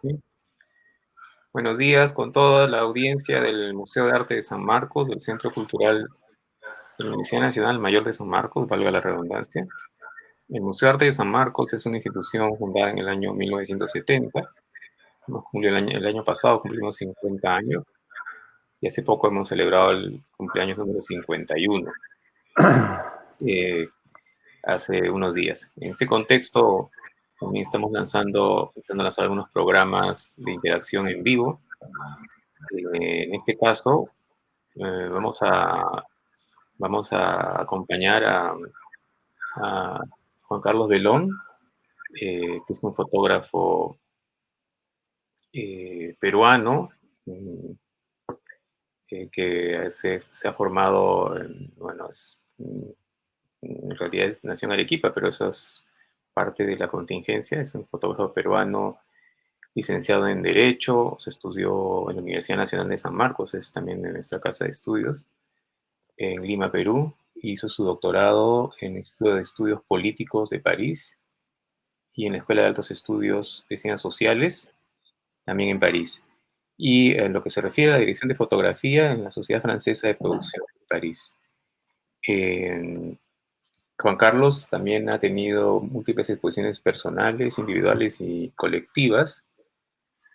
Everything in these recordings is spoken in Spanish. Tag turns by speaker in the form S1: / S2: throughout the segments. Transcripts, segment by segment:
S1: Sí. Buenos días con toda la audiencia del Museo de Arte de San Marcos, del Centro Cultural de la Universidad Nacional Mayor de San Marcos, valga la redundancia. El Museo de Arte de San Marcos es una institución fundada en el año 1970. El año pasado cumplimos 50 años y hace poco hemos celebrado el cumpleaños número 51, hace unos días. En este contexto, también estamos intentando lanzar algunos programas de interacción en vivo. En este caso, eh, vamos a, vamos a acompañar a Juan Carlos Belón, que es un fotógrafo peruano, mm, que se ha formado, bueno, en realidad nació en Arequipa, pero eso es parte de la contingencia. Es un fotógrafo peruano licenciado en Derecho, se estudió en la Universidad Nacional de San Marcos, es también de nuestra casa de estudios, en Lima, Perú. Hizo su doctorado en el Instituto de Estudios Políticos de París y en la Escuela de Altos Estudios de Ciencias Sociales, también en París. Y en lo que se refiere a la dirección de fotografía en la Sociedad Francesa de Producción de París. Eh, Juan Carlos también ha tenido múltiples exposiciones personales, individuales y colectivas.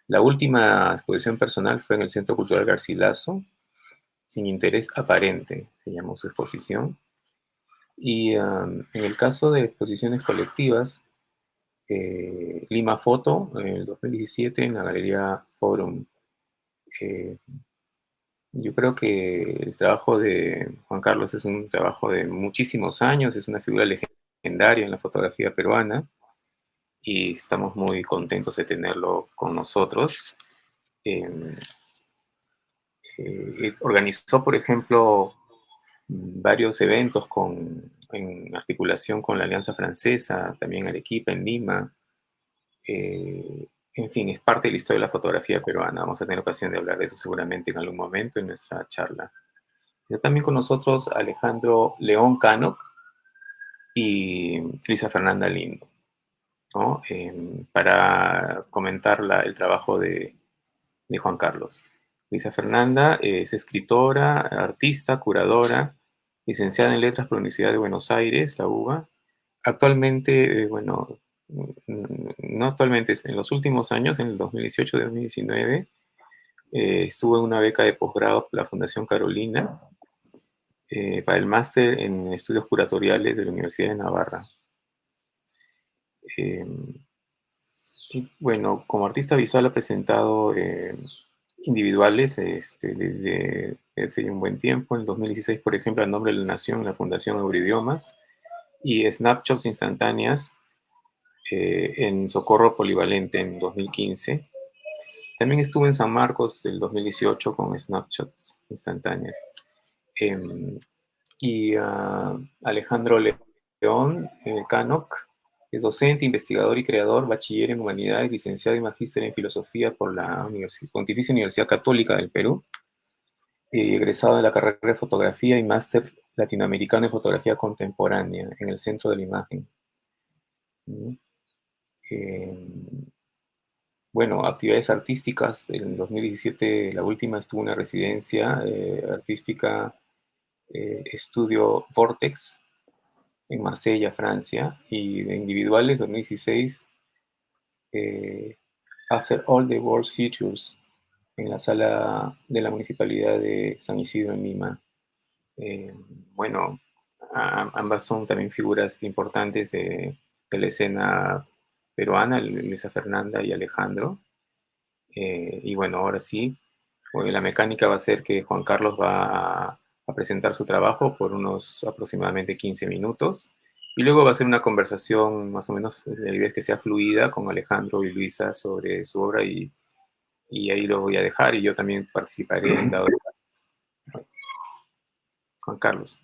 S1: La última exposición personal fue en el Centro Cultural Garcilaso, Sin Interés Aparente, se llamó su exposición. Y en el caso de exposiciones colectivas, Lima Foto, en el 2017, en la Galería Forum. Eh, yo creo que el trabajo de Juan Carlos es un trabajo de muchísimos años, es una figura legendaria en la fotografía peruana y estamos muy contentos de tenerlo con nosotros. Eh, Organizó, por ejemplo, varios eventos en articulación con la Alianza Francesa, también Arequipa, en Lima. En fin, es parte de la historia de la fotografía peruana. Vamos a tener ocasión de hablar de eso seguramente en algún momento en nuestra charla. Está también con nosotros Alejandro León Canoc y Luisa Fernanda Lindo, ¿no? Para comentar el trabajo de Juan Carlos. Luisa Fernanda es escritora, artista, curadora, licenciada en Letras por la Universidad de Buenos Aires, la UBA. Actualmente, bueno, no actualmente, en los últimos años, en el 2018 y 2019, estuvo en una beca de posgrado por la Fundación Carolina para el máster en estudios curatoriales de la Universidad de Navarra. Eh, y bueno, como artista visual ha presentado individuales desde hace un buen tiempo. En 2016, por ejemplo, El Nombre de la Nación, la Fundación Euroidiomas, y Snapshots Instantáneas en Socorro Polivalente en 2015. También estuve en San Marcos el 2018 con Snapshots Instantáneas. Y Alejandro León Canoc es docente, investigador y creador, bachiller en Humanidades, licenciado y magíster en Filosofía por la Pontificia Universidad Católica del Perú, egresado de la carrera de Fotografía y máster latinoamericano en Fotografía Contemporánea en el Centro de la Imagen. Bueno, actividades artísticas. En 2017, la última, estuvo en una residencia artística, Estudio Vortex, en Marsella, Francia, y de individuales, 2016, After All the World's Futures, en la sala de la Municipalidad de San Isidro, en Lima. Bueno, ambas son también figuras importantes de la escena peruana, Luisa Fernanda y Alejandro. Y bueno, ahora sí, la mecánica va a ser que Juan Carlos va a presentar su trabajo por unos aproximadamente 15 minutos y luego va a ser una conversación más o menos, la idea es que sea fluida con Alejandro y Luisa sobre su obra y ahí lo voy a dejar y yo también participaré en dado caso. Juan Carlos.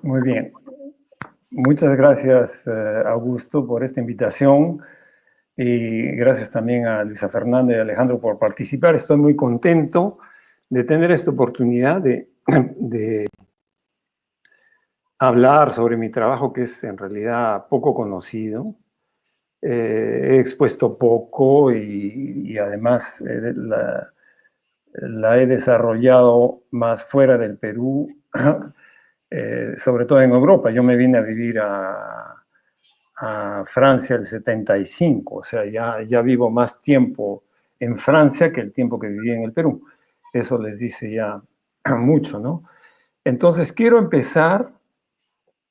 S2: Muy bien. Muchas gracias, Augusto, por esta invitación. Y gracias también a Luisa Fernanda y a Alejandro por participar. Estoy muy contento de tener esta oportunidad de hablar sobre mi trabajo, que es en realidad poco conocido. he expuesto poco y además la he desarrollado más fuera del Perú, sobre todo en Europa. Yo me vine a vivir a Francia el 75, o sea, ya vivo más tiempo en Francia que el tiempo que viví en el Perú. Eso les dice ya mucho, ¿no? Entonces quiero empezar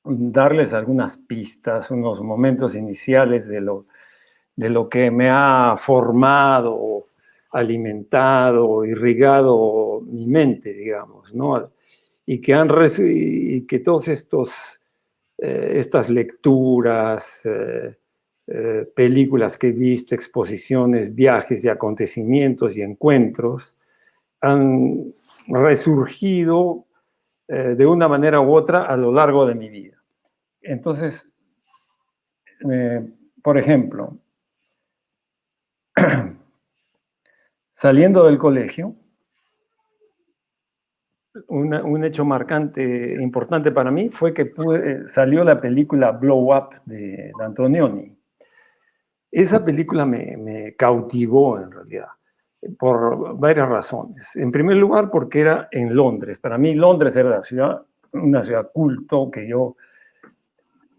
S2: darles algunas pistas, unos momentos iniciales de lo que me ha formado, alimentado, irrigado mi mente, digamos, ¿no? Y que todos estas lecturas, películas que he visto, exposiciones, viajes y acontecimientos y encuentros han resurgido de una manera u otra a lo largo de mi vida. Entonces, por ejemplo, saliendo del colegio, un hecho marcante, importante para mí, fue que salió la película Blow Up de Antonioni. Esa película me cautivó en realidad, por varias razones. En primer lugar, porque era en Londres. Para mí Londres era una ciudad culto, que yo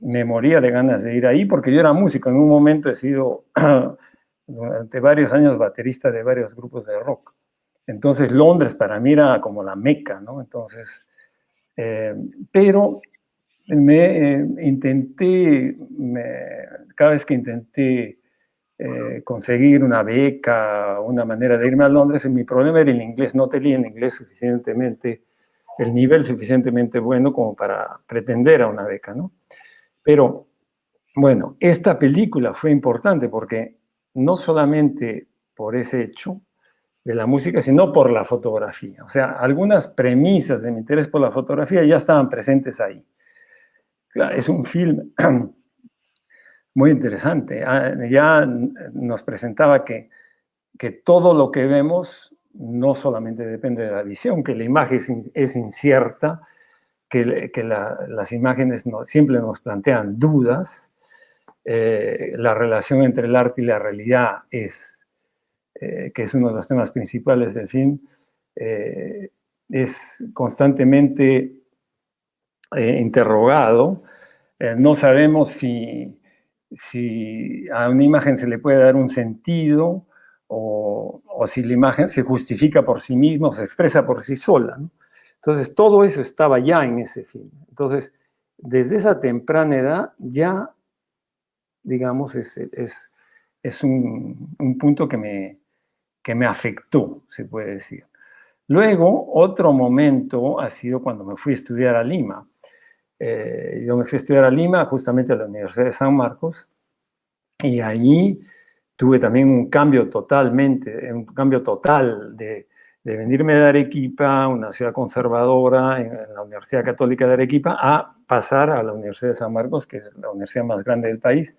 S2: me moría de ganas de ir ahí, porque yo era músico. En un momento he sido durante varios años baterista de varios grupos de rock. Entonces Londres para mí era como la meca, ¿no? Entonces, pero cada vez que intenté conseguir una beca, una manera de irme a Londres, mi problema era el inglés. No tenía el inglés suficientemente, el nivel suficientemente bueno como para pretender a una beca, ¿no? Pero, bueno, esta película fue importante porque no solamente por ese hecho de la música, sino por la fotografía. O sea, algunas premisas de mi interés por la fotografía ya estaban presentes ahí. Claro, es un film muy interesante. Ya nos presentaba que todo lo que vemos no solamente depende de la visión, que la imagen es incierta, que las imágenes siempre nos plantean dudas. La relación entre el arte y la realidad que es uno de los temas principales del film, es constantemente interrogado. No sabemos si a una imagen se le puede dar un sentido o si la imagen se justifica por sí misma o se expresa por sí sola, ¿no? Entonces, todo eso estaba ya en ese film. Entonces, desde esa temprana edad ya, digamos, es un punto que me afectó, se puede decir. Luego, otro momento ha sido cuando me fui a estudiar a Lima. Yo me fui a estudiar a Lima, justamente a la Universidad de San Marcos, y allí tuve también un cambio total de venirme de Arequipa, una ciudad conservadora, en la Universidad Católica de Arequipa, a pasar a la Universidad de San Marcos, que es la universidad más grande del país,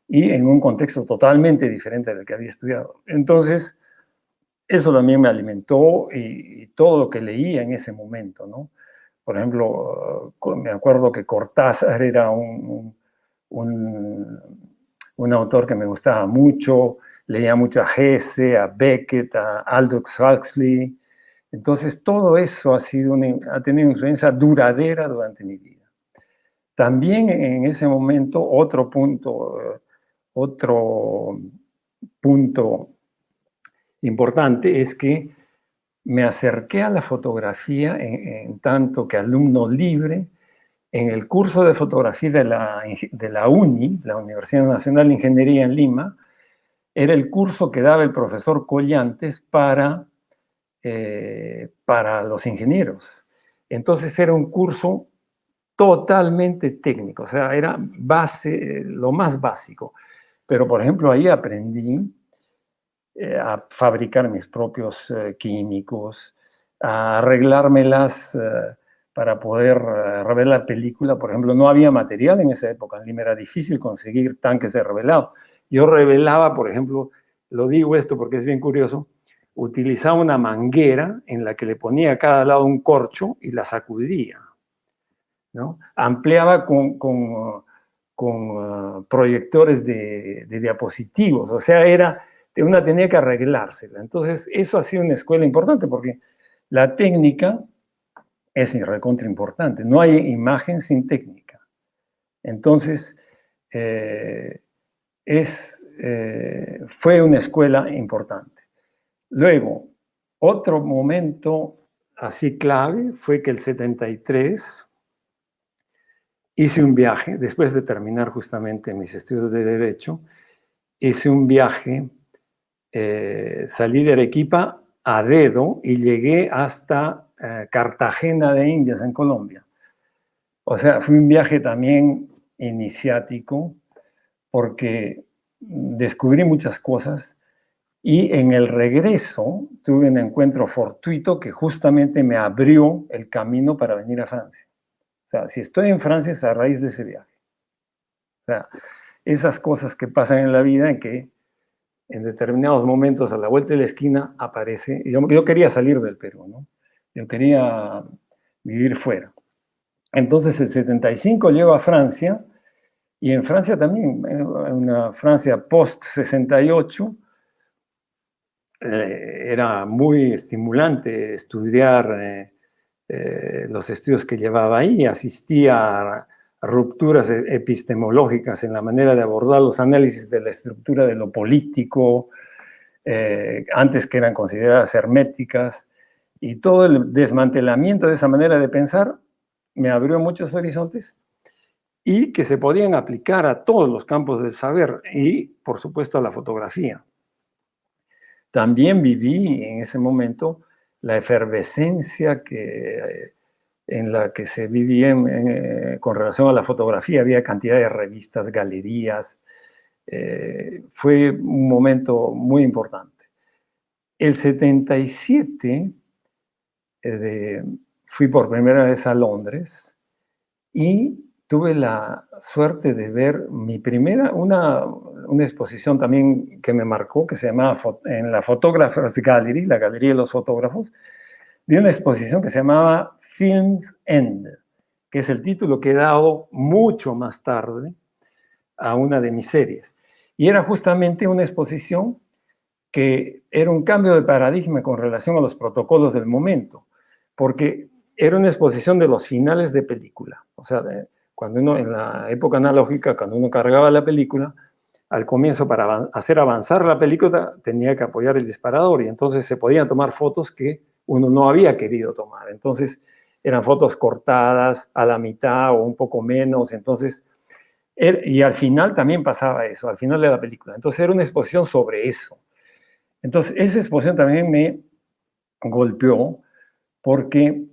S2: y en un contexto totalmente diferente del que había estudiado. Entonces, eso también me alimentó y todo lo que leía en ese momento, ¿no? Por ejemplo, me acuerdo que Cortázar era un autor que me gustaba mucho, leía mucho a Hesse, a Beckett, a Aldous Huxley. Entonces, todo eso ha tenido influencia duradera durante mi vida. También en ese momento, otro punto importante es que me acerqué a la fotografía en tanto que alumno libre en el curso de fotografía de la UNI, la Universidad Nacional de Ingeniería en Lima. Era el curso que daba el profesor Collantes para los ingenieros. Entonces era un curso totalmente técnico, o sea, era lo más básico. Pero, por ejemplo, ahí aprendí a fabricar mis propios químicos, a arreglármelas para poder revelar la película. Por ejemplo, no había material en esa época, en Lima era difícil conseguir tanques de revelado. Yo revelaba, por ejemplo, lo digo esto porque es bien curioso, utilizaba una manguera en la que le ponía a cada lado un corcho y la sacudía, ¿no? Ampliaba proyectores de diapositivos, o sea, una tenía que arreglársela. Entonces, eso ha sido una escuela importante porque la técnica es recontra importante. No hay imagen sin técnica. Entonces, fue una escuela importante. Luego, otro momento así clave fue que el 73 hice un viaje, después de terminar justamente mis estudios de Derecho, hice un viaje, salí de Arequipa a dedo y llegué hasta Cartagena de Indias, en Colombia. O sea, fue un viaje también iniciático, porque descubrí muchas cosas y en el regreso tuve un encuentro fortuito que justamente me abrió el camino para venir a Francia. O sea, si estoy en Francia es a raíz de ese viaje. O sea, esas cosas que pasan en la vida en que en determinados momentos a la vuelta de la esquina aparece. Yo quería salir del Perú, ¿no? Yo quería vivir fuera. Entonces, en 75 llego a Francia, y en Francia también, en una Francia post-68, era muy estimulante estudiar los estudios que llevaba ahí. Asistía a rupturas epistemológicas en la manera de abordar los análisis de la estructura de lo político, antes que eran consideradas herméticas, y todo el desmantelamiento de esa manera de pensar me abrió muchos horizontes y que se podían aplicar a todos los campos del saber y, por supuesto, a la fotografía. También viví en ese momento la efervescencia en la que se vivía con relación a la fotografía. Había cantidad de revistas, galerías. Fue un momento muy importante. El 77 fui por primera vez a Londres y tuve la suerte de ver una exposición también que me marcó, que se llamaba en la Photographers Gallery, la Galería de los Fotógrafos, vi una exposición que se llamaba Film's End, que es el título que he dado mucho más tarde a una de mis series. Y era justamente una exposición que era un cambio de paradigma con relación a los protocolos del momento, porque era una exposición de los finales de película. O sea, cuando uno, en la época analógica, cuando uno cargaba la película, al comienzo, para hacer avanzar la película, tenía que apoyar el disparador, y entonces se podían tomar fotos que uno no había querido tomar. Entonces, eran fotos cortadas a la mitad o un poco menos. Entonces, y al final también pasaba eso, al final de la película. Entonces, era una exposición sobre eso. Entonces, esa exposición también me golpeó, porque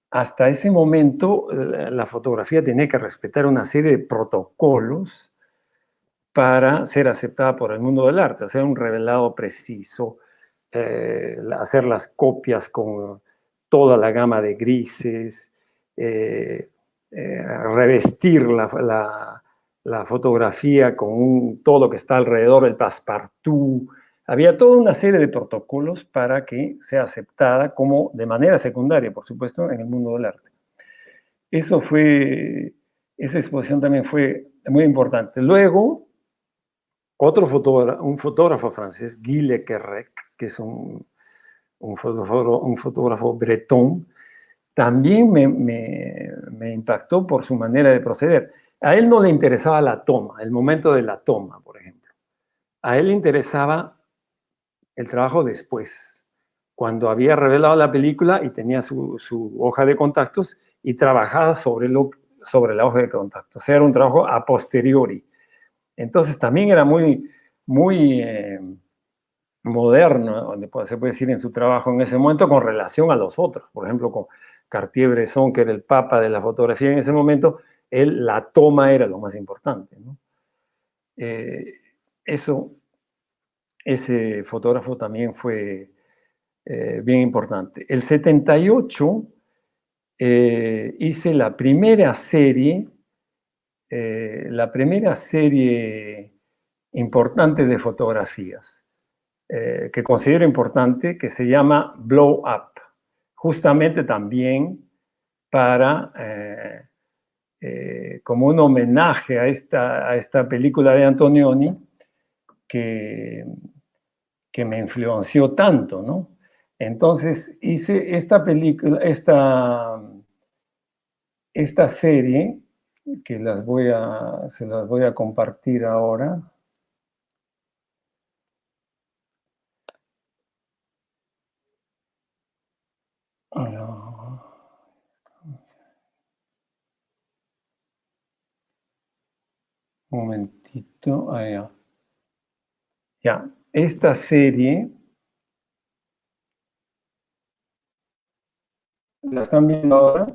S2: hasta ese momento la fotografía tenía que respetar una serie de protocolos para ser aceptada por el mundo del arte, hacer un revelado preciso, hacer las copias con toda la gama de grises, revestir la fotografía con todo lo que está alrededor, el passepartout. Había toda una serie de protocolos para que sea aceptada como de manera secundaria, por supuesto, en el mundo del arte. Esa exposición también fue muy importante. Luego, un fotógrafo francés, Guy Le Querrec, que es un fotógrafo bretón, también me impactó por su manera de proceder. A él no le interesaba la toma, el momento de la toma, por ejemplo. A él le interesaba el trabajo después, cuando había revelado la película y tenía su hoja de contactos y trabajaba sobre la hoja de contactos. O sea, era un trabajo a posteriori. Entonces también era muy, muy moderno, se puede decir, en su trabajo en ese momento con relación a los otros. Por ejemplo, con Cartier-Bresson, que era el papa de la fotografía en ese momento, la toma era lo más importante, ¿no? Ese fotógrafo también fue bien importante. El 78 hice la primera serie importante de fotografías, que considero importante, que se llama Blow Up, justamente también para como un homenaje a esta película de Antonioni que me influenció tanto, ¿no? Entonces hice esta película, esta serie, que se las voy a compartir ahora. Un momentito. Ya. Ya, esta serie, ¿la están viendo ahora?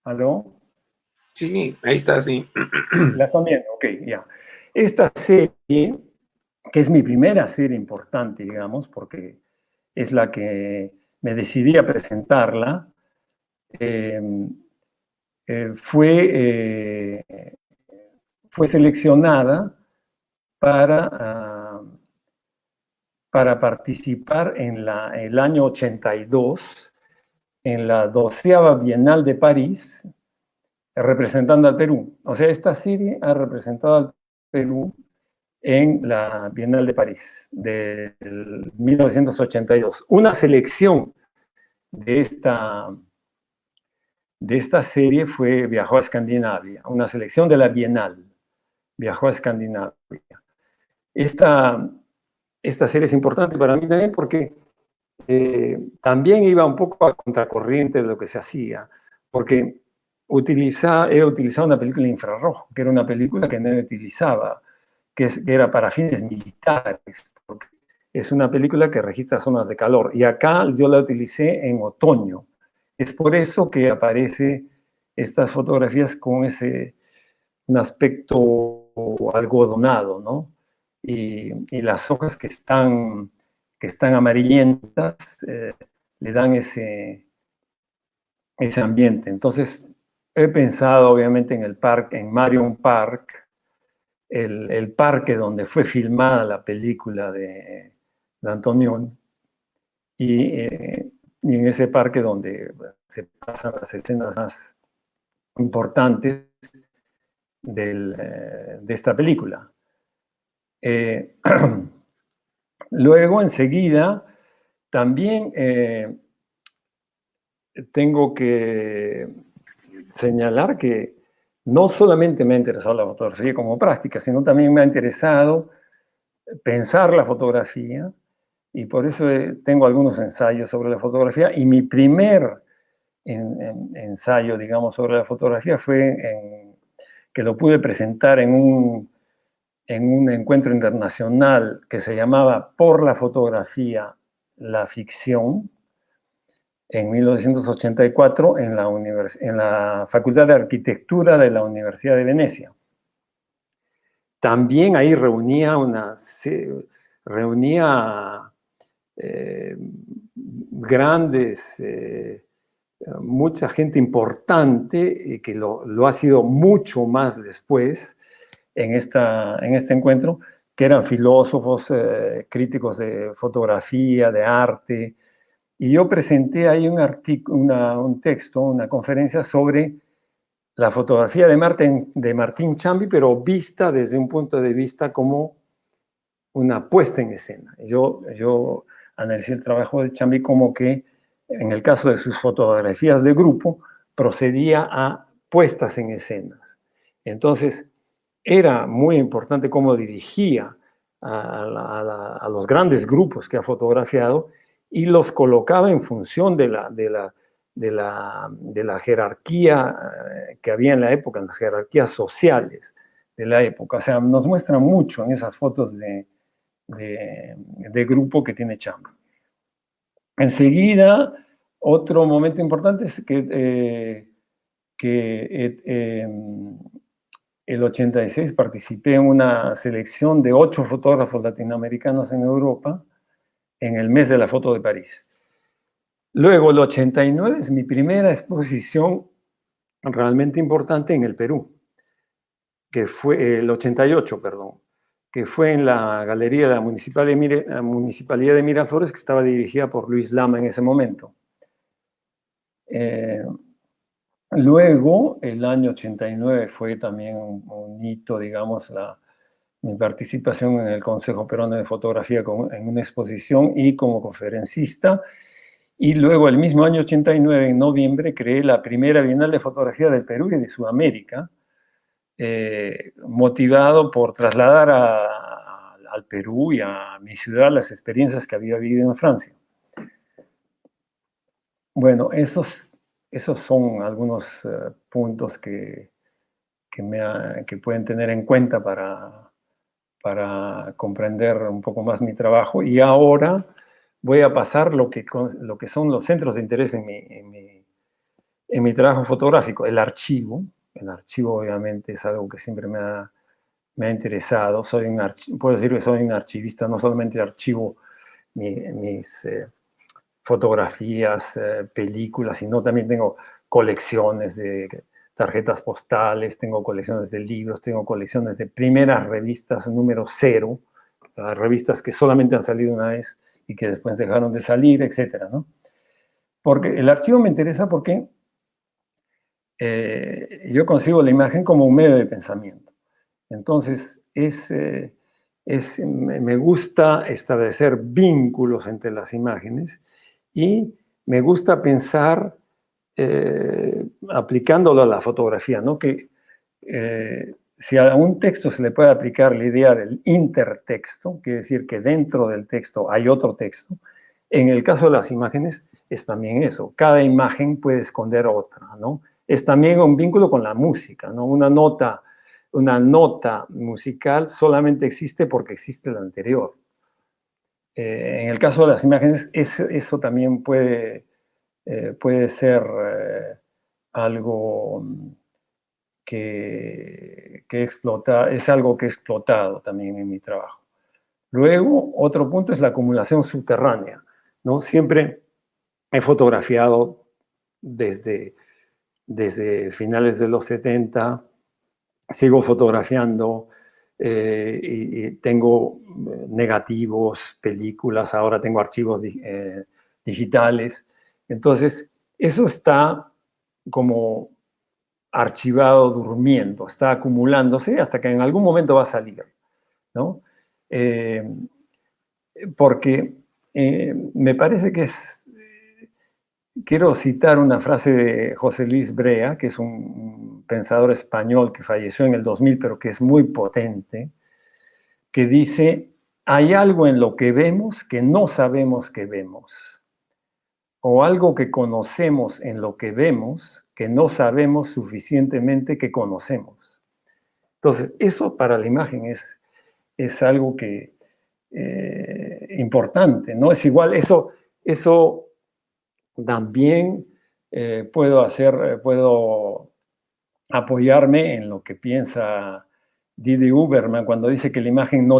S2: ¿Aló?
S1: Sí, sí, ahí está, sí.
S2: ¿La están viendo? Ok, ya. Esta serie, que es mi primera serie importante, digamos, porque es la que me decidí a presentarla, fue seleccionada para participar en el año 82 en la 12ª Bienal de París, representando al Perú. O sea, esta serie ha representado al Perú en la Bienal de París del 1982. Una selección de esta serie viajó a Escandinavia, una selección de la Bienal viajó a Escandinavia. Esta serie es importante para mí también porque también iba un poco a contracorriente de lo que se hacía, porque he utilizado una película infrarrojo, que era una película que no utilizaba, que era para fines militares, porque es una película que registra zonas de calor, y acá yo la utilicé en otoño. Es por eso que aparece estas fotografías con un aspecto algodonado, ¿no? Y las hojas que están amarillentas le dan ese ambiente. Entonces, he pensado obviamente en el parque, en Marion Park, el parque donde fue filmada la película de Antonioni, y en ese parque donde se pasan las escenas más importantes de esta película. Luego, enseguida, también tengo que señalar que no solamente me ha interesado la fotografía como práctica, sino también me ha interesado pensar la fotografía, y por eso tengo algunos ensayos sobre la fotografía, y mi primer ensayo, digamos, sobre la fotografía fue que lo pude presentar en un encuentro internacional que se llamaba Por la fotografía, la ficción, en 1984 en la Facultad de Arquitectura de la Universidad de Venecia. También ahí reunía mucha gente importante, que lo ha sido mucho más después en este encuentro, que eran filósofos, críticos de fotografía, de arte. Y yo presenté ahí un texto, una conferencia sobre la fotografía de Martín Chambi, pero vista desde un punto de vista como una puesta en escena. Yo analicé el trabajo de Chambi como que, en el caso de sus fotografías de grupo, procedía a puestas en escenas. Entonces, era muy importante cómo dirigía a los grandes grupos que ha fotografiado y los colocaba en función de la jerarquía que había en la época, en las jerarquías sociales de la época. O sea, nos muestra mucho en esas fotos de grupo que tiene Chambi. Enseguida, otro momento importante es que el 86 participé en una selección de 8 fotógrafos latinoamericanos en Europa en el mes de la foto de París. Luego, el 89 es mi primera exposición realmente importante en el Perú, que fue el 88, perdón, que fue en la galería de la Municipalidad de Miraflores, que estaba dirigida por Luis Lama en ese momento. Luego, el año 89 fue también un hito, digamos, mi participación en el Consejo Peruano de Fotografía en una exposición y como conferencista. Y luego, el mismo año 89, en noviembre, creé la primera Bienal de Fotografía del Perú y de Sudamérica, motivado por trasladar al Perú y a mi ciudad las experiencias que había vivido en Francia. Bueno, esos son algunos puntos que pueden tener en cuenta para comprender un poco más mi trabajo. Y ahora voy a pasar lo que son los centros de interés en mi trabajo fotográfico. El archivo obviamente es algo que siempre me ha interesado. Puedo decir que soy un archivista, no solamente archivo mis fotografías, películas, sino también tengo colecciones de tarjetas postales, tengo colecciones de libros, tengo colecciones de primeras revistas número 0, revistas que solamente han salido una vez y que después dejaron de salir, etcétera, ¿no? Porque el archivo me interesa porque yo concibo la imagen como un medio de pensamiento. Entonces, me gusta establecer vínculos entre las imágenes y me gusta pensar aplicándolo a la fotografía, ¿no? Que si a un texto se le puede aplicar la idea del intertexto, quiere decir que dentro del texto hay otro texto, en el caso de las imágenes es también eso. Cada imagen puede esconder otra, ¿no? Es también un vínculo con la música, ¿no? Una nota musical solamente existe porque existe la anterior. En el caso de las imágenes, eso también puede ser algo que explota, es algo que he explotado también en mi trabajo. Luego, otro punto es la acumulación subterránea, ¿no? Siempre he fotografiado desde finales de los 70, sigo fotografiando y tengo negativos, películas, ahora tengo archivos digitales. Entonces, eso está como archivado durmiendo, está acumulándose hasta que en algún momento va a salir, ¿no? Porque me parece que quiero citar una frase de José Luis Brea, que es un pensador español que falleció en el 2000, pero que es muy potente, que dice: hay algo en lo que vemos que no sabemos que vemos, o algo que conocemos en lo que vemos que no sabemos suficientemente que conocemos. Entonces, eso para la imagen es algo que importante, ¿no? Es igual, eso también puedo apoyarme en lo que piensa Didi Uberman cuando dice que la imagen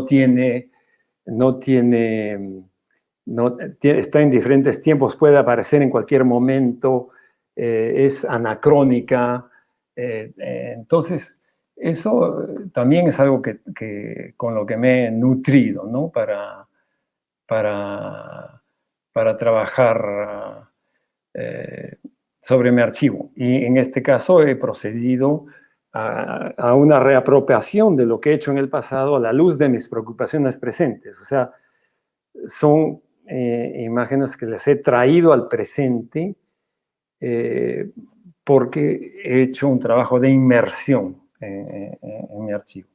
S2: está en diferentes tiempos, puede aparecer en cualquier momento, es anacrónica. Entonces, eso también es algo con lo que me he nutrido, ¿no? Para trabajar sobre mi archivo. Y en este caso he procedido a una reapropiación de lo que he hecho en el pasado a la luz de mis preocupaciones presentes. O sea, son imágenes que les he traído al presente porque he hecho un trabajo de inmersión en mi archivo.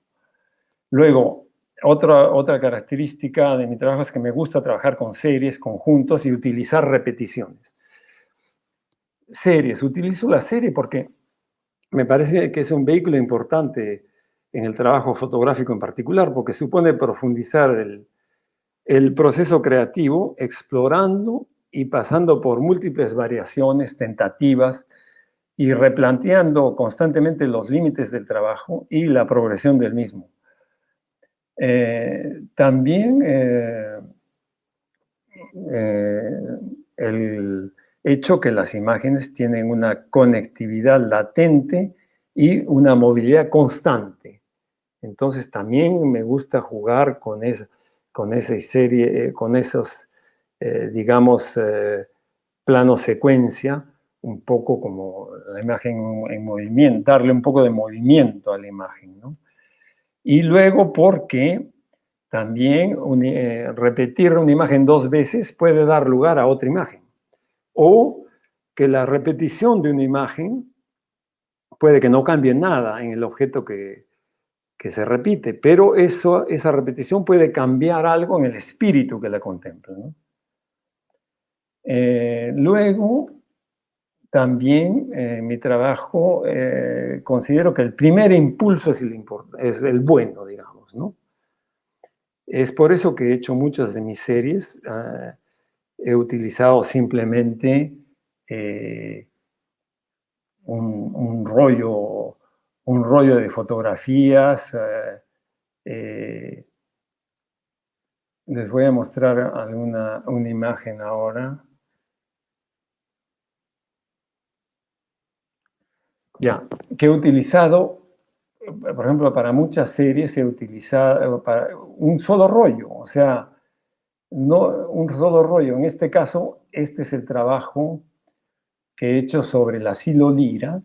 S2: Luego, otra característica de mi trabajo es que me gusta trabajar con series, conjuntos y utilizar repeticiones. Utilizo la serie porque me parece que es un vehículo importante en el trabajo fotográfico en particular, porque supone profundizar el proceso creativo explorando y pasando por múltiples variaciones, tentativas y replanteando constantemente los límites del trabajo y la progresión del mismo. También el hecho que las imágenes tienen una conectividad latente y una movilidad constante. Entonces también me gusta jugar con esa serie, con esos, digamos, planos secuencia, un poco como la imagen en movimiento, darle un poco de movimiento a la imagen, ¿no? Y luego porque también repetir una imagen 2 veces puede dar lugar a otra imagen. O que la repetición de una imagen puede que no cambie nada en el objeto que se repite, pero esa repetición puede cambiar algo en el espíritu que la contempla, ¿no? Luego, también en mi trabajo considero que el primer impulso es el bueno, digamos, ¿no? Es por eso que he hecho muchas de mis series. He utilizado simplemente un rollo de fotografías. Les voy a mostrar una imagen ahora. Ya, que he utilizado, por ejemplo, para muchas series he utilizado para un solo rollo, o sea, no un solo rollo. En este caso, este es el trabajo que he hecho sobre la silolira,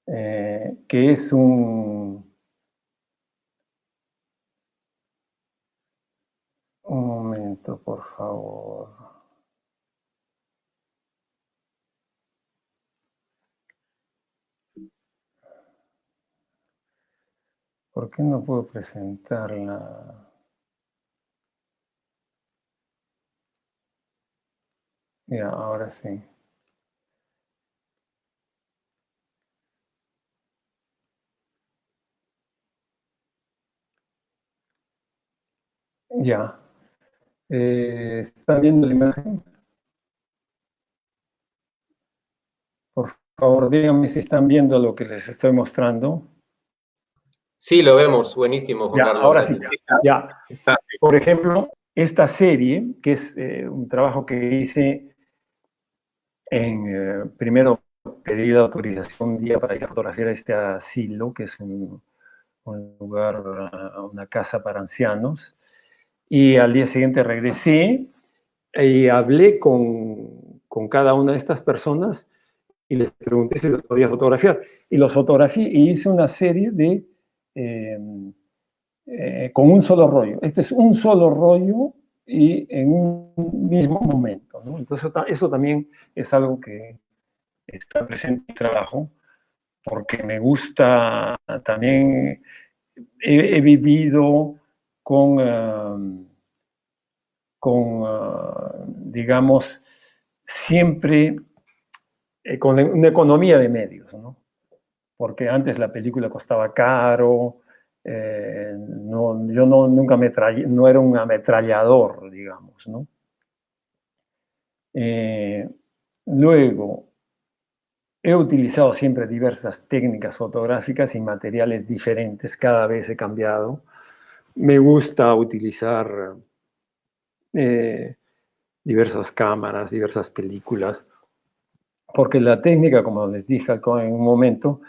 S2: que es un momento, por favor. ¿Por qué no puedo presentarla? Ya, ahora sí. Ya. ¿Están viendo la imagen? Por favor, díganme si están viendo lo que les estoy mostrando.
S3: Sí, lo vemos. Buenísimo, Juan
S2: Ya,
S3: Carlos.
S2: ahora sí.
S3: Gracias.
S2: Ya.
S1: Está.
S2: Por ejemplo, esta serie, que es un trabajo que hice primero pedí la autorización un día para ir a fotografiar este asilo, que es un lugar, una casa para ancianos, y al día siguiente regresé y hablé con cada una de estas personas y les pregunté si los podía fotografiar. Y los fotografié y hice una serie con un solo rollo. Este es un solo rollo y en un mismo momento, ¿no? Entonces eso también es algo que está presente en mi trabajo, porque me gusta también. He vivido con, digamos, siempre con una economía de medios, ¿no? Porque antes la película costaba caro, yo nunca no era un ametrallador, digamos, ¿no? Luego, he utilizado siempre diversas técnicas fotográficas y materiales diferentes, cada vez he cambiado. Me gusta utilizar diversas cámaras, diversas películas, porque la técnica, como les dije en un momento,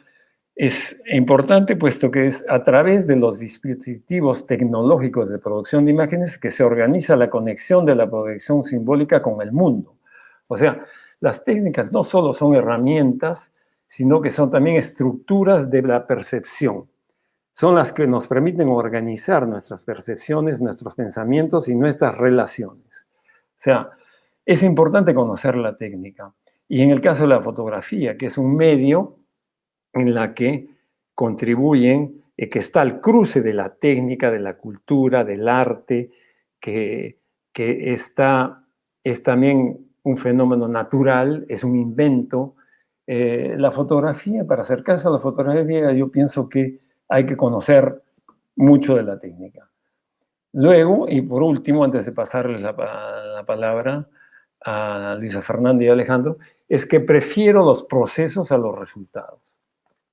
S2: es importante puesto que es a través de los dispositivos tecnológicos de producción de imágenes que se organiza la conexión de la proyección simbólica con el mundo. O sea, las técnicas no solo son herramientas, sino que son también estructuras de la percepción. Son las que nos permiten organizar nuestras percepciones, nuestros pensamientos y nuestras relaciones. O sea, es importante conocer la técnica. Y en el caso de la fotografía, que es un medio en la que contribuyen, que está al cruce de la técnica, de la cultura, del arte, que es también un fenómeno natural, es un invento. La fotografía, para acercarse a la fotografía, yo pienso que hay que conocer mucho de la técnica. Luego, y por último, antes de pasarles la palabra a Luisa Fernanda y a Alejandro, es que prefiero los procesos a los resultados.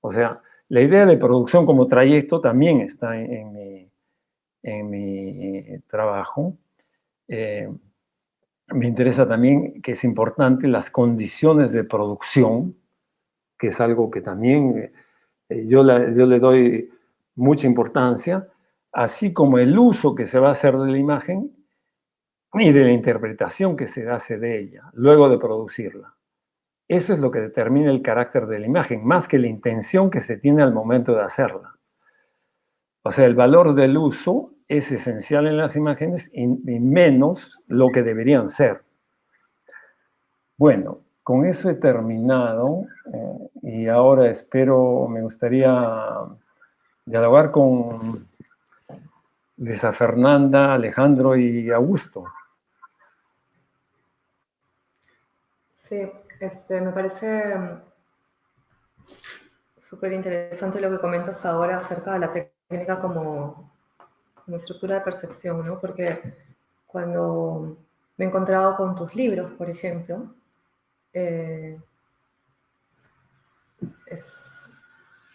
S2: O sea, la idea de producción como trayecto también está en mi trabajo. Me interesa también que es importante las condiciones de producción, que es algo que también yo le doy mucha importancia, así como el uso que se va a hacer de la imagen y de la interpretación que se hace de ella luego de producirla. Eso es lo que determina el carácter de la imagen, más que la intención que se tiene al momento de hacerla. O sea, el valor del uso es esencial en las imágenes y menos lo que deberían ser. Bueno, con eso he terminado y ahora me gustaría dialogar con Luisa Fernanda, Alejandro y Augusto.
S4: Sí, me parece súper interesante lo que comentas ahora acerca de la técnica como estructura de percepción, ¿no? Porque cuando me he encontrado con tus libros, por ejemplo, es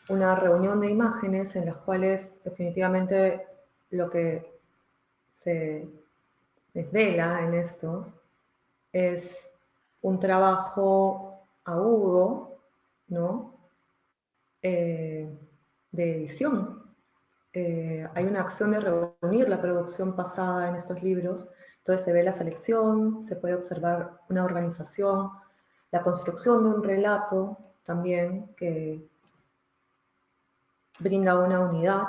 S4: una reunión de imágenes en las cuales definitivamente lo que se desvela en estos es un trabajo agudo, ¿no? De edición. Hay una acción de reunir la producción pasada en estos libros, entonces se ve la selección, se puede observar una organización, la construcción de un relato también que brinda una unidad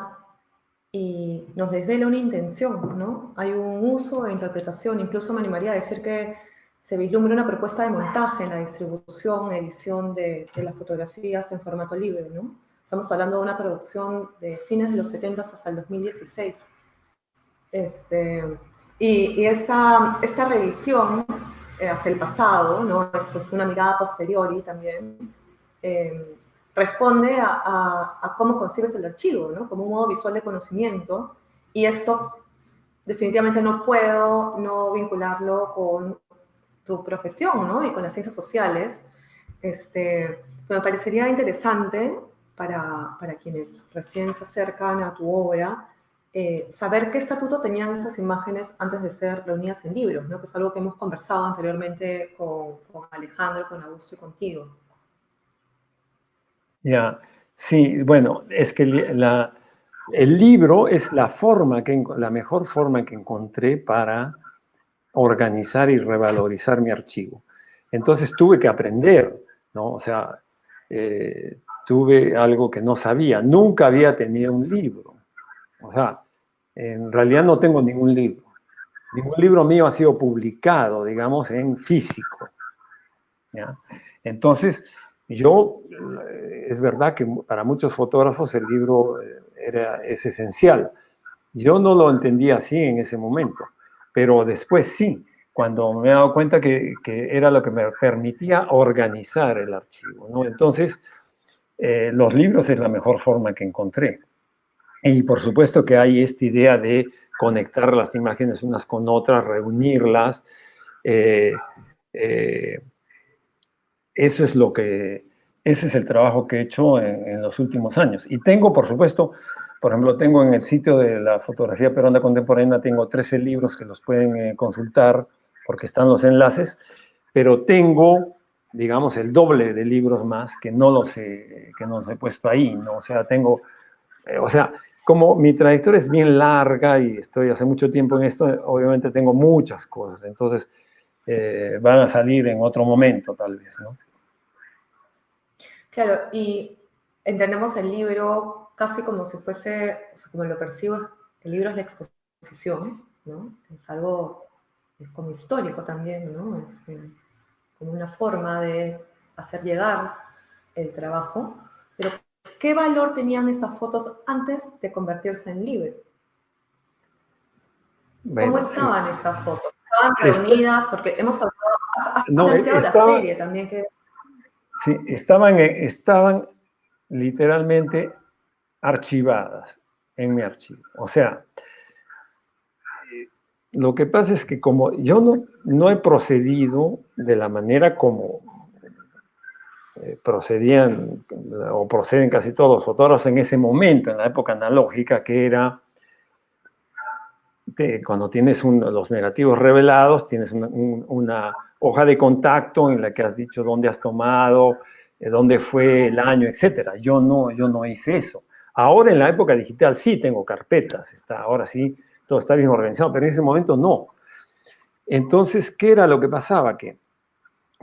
S4: y nos desvela una intención, ¿no? Hay un uso e interpretación, incluso me animaría a decir que se vislumbra una propuesta de montaje en la distribución, edición de las fotografías en formato libre, ¿no? Estamos hablando de una producción de fines de los 70 hasta el 2016. Y esta revisión hacia el pasado, ¿no? Es una mirada posteriori también, responde a cómo concibes el archivo, ¿no? Como un modo visual de conocimiento. Y esto definitivamente no puedo no vincularlo con tu profesión, ¿no? Y con las ciencias sociales. Pero me parecería interesante para quienes recién se acercan a tu obra, saber qué estatuto tenían esas imágenes antes de ser reunidas en libros, ¿no? Que es algo que hemos conversado anteriormente con Alejandro, con Augusto y contigo.
S2: Ya, sí, bueno, es que el libro es la mejor forma que encontré para organizar y revalorizar mi archivo. Entonces tuve que aprender, ¿no? O sea, tuve algo que no sabía. Nunca había tenido un libro. O sea, en realidad no tengo ningún libro. Ningún libro mío ha sido publicado, digamos, en físico. ¿Ya? Entonces, es verdad que para muchos fotógrafos el libro es esencial. Yo no lo entendía así en ese momento, pero después sí, cuando me he dado cuenta que era lo que me permitía organizar el archivo, ¿no? Entonces, los libros es la mejor forma que encontré. Y por supuesto que hay esta idea de conectar las imágenes unas con otras, reunirlas. Ese es el trabajo que he hecho en los últimos años. Y tengo, por supuesto, por ejemplo, tengo en el sitio de la fotografía peruana contemporánea, tengo 13 libros que los pueden consultar porque están los enlaces, pero tengo, digamos, el doble de libros más que no los he puesto ahí, ¿no? O sea, como mi trayectoria es bien larga y estoy hace mucho tiempo en esto, obviamente tengo muchas cosas, entonces van a salir en otro momento, tal vez, ¿no?
S4: Claro, y entendemos el libro casi como si fuese, o sea, como lo percibo, el libro es la exposición, ¿no? Es algo como histórico también, ¿no? Es como una forma de hacer llegar el trabajo. Pero, ¿qué valor tenían esas fotos antes de convertirse en libro?
S2: Bueno,
S4: ¿cómo estaban estas fotos? ¿Estaban reunidas? Porque hemos hablado, has planteado la serie también que...
S2: Sí, estaban literalmente archivadas en mi archivo. O sea, lo que pasa es que como yo no he procedido de la manera como procedían o proceden casi todos los fotógrafos en ese momento, en la época analógica, que era cuando tienes los negativos revelados, tienes una hoja de contacto en la que has dicho dónde has tomado, dónde fue el año, etc. Yo no hice eso. Ahora en la época digital sí tengo carpetas, ahora sí todo está bien organizado, pero en ese momento no. Entonces, ¿qué era lo que pasaba? Que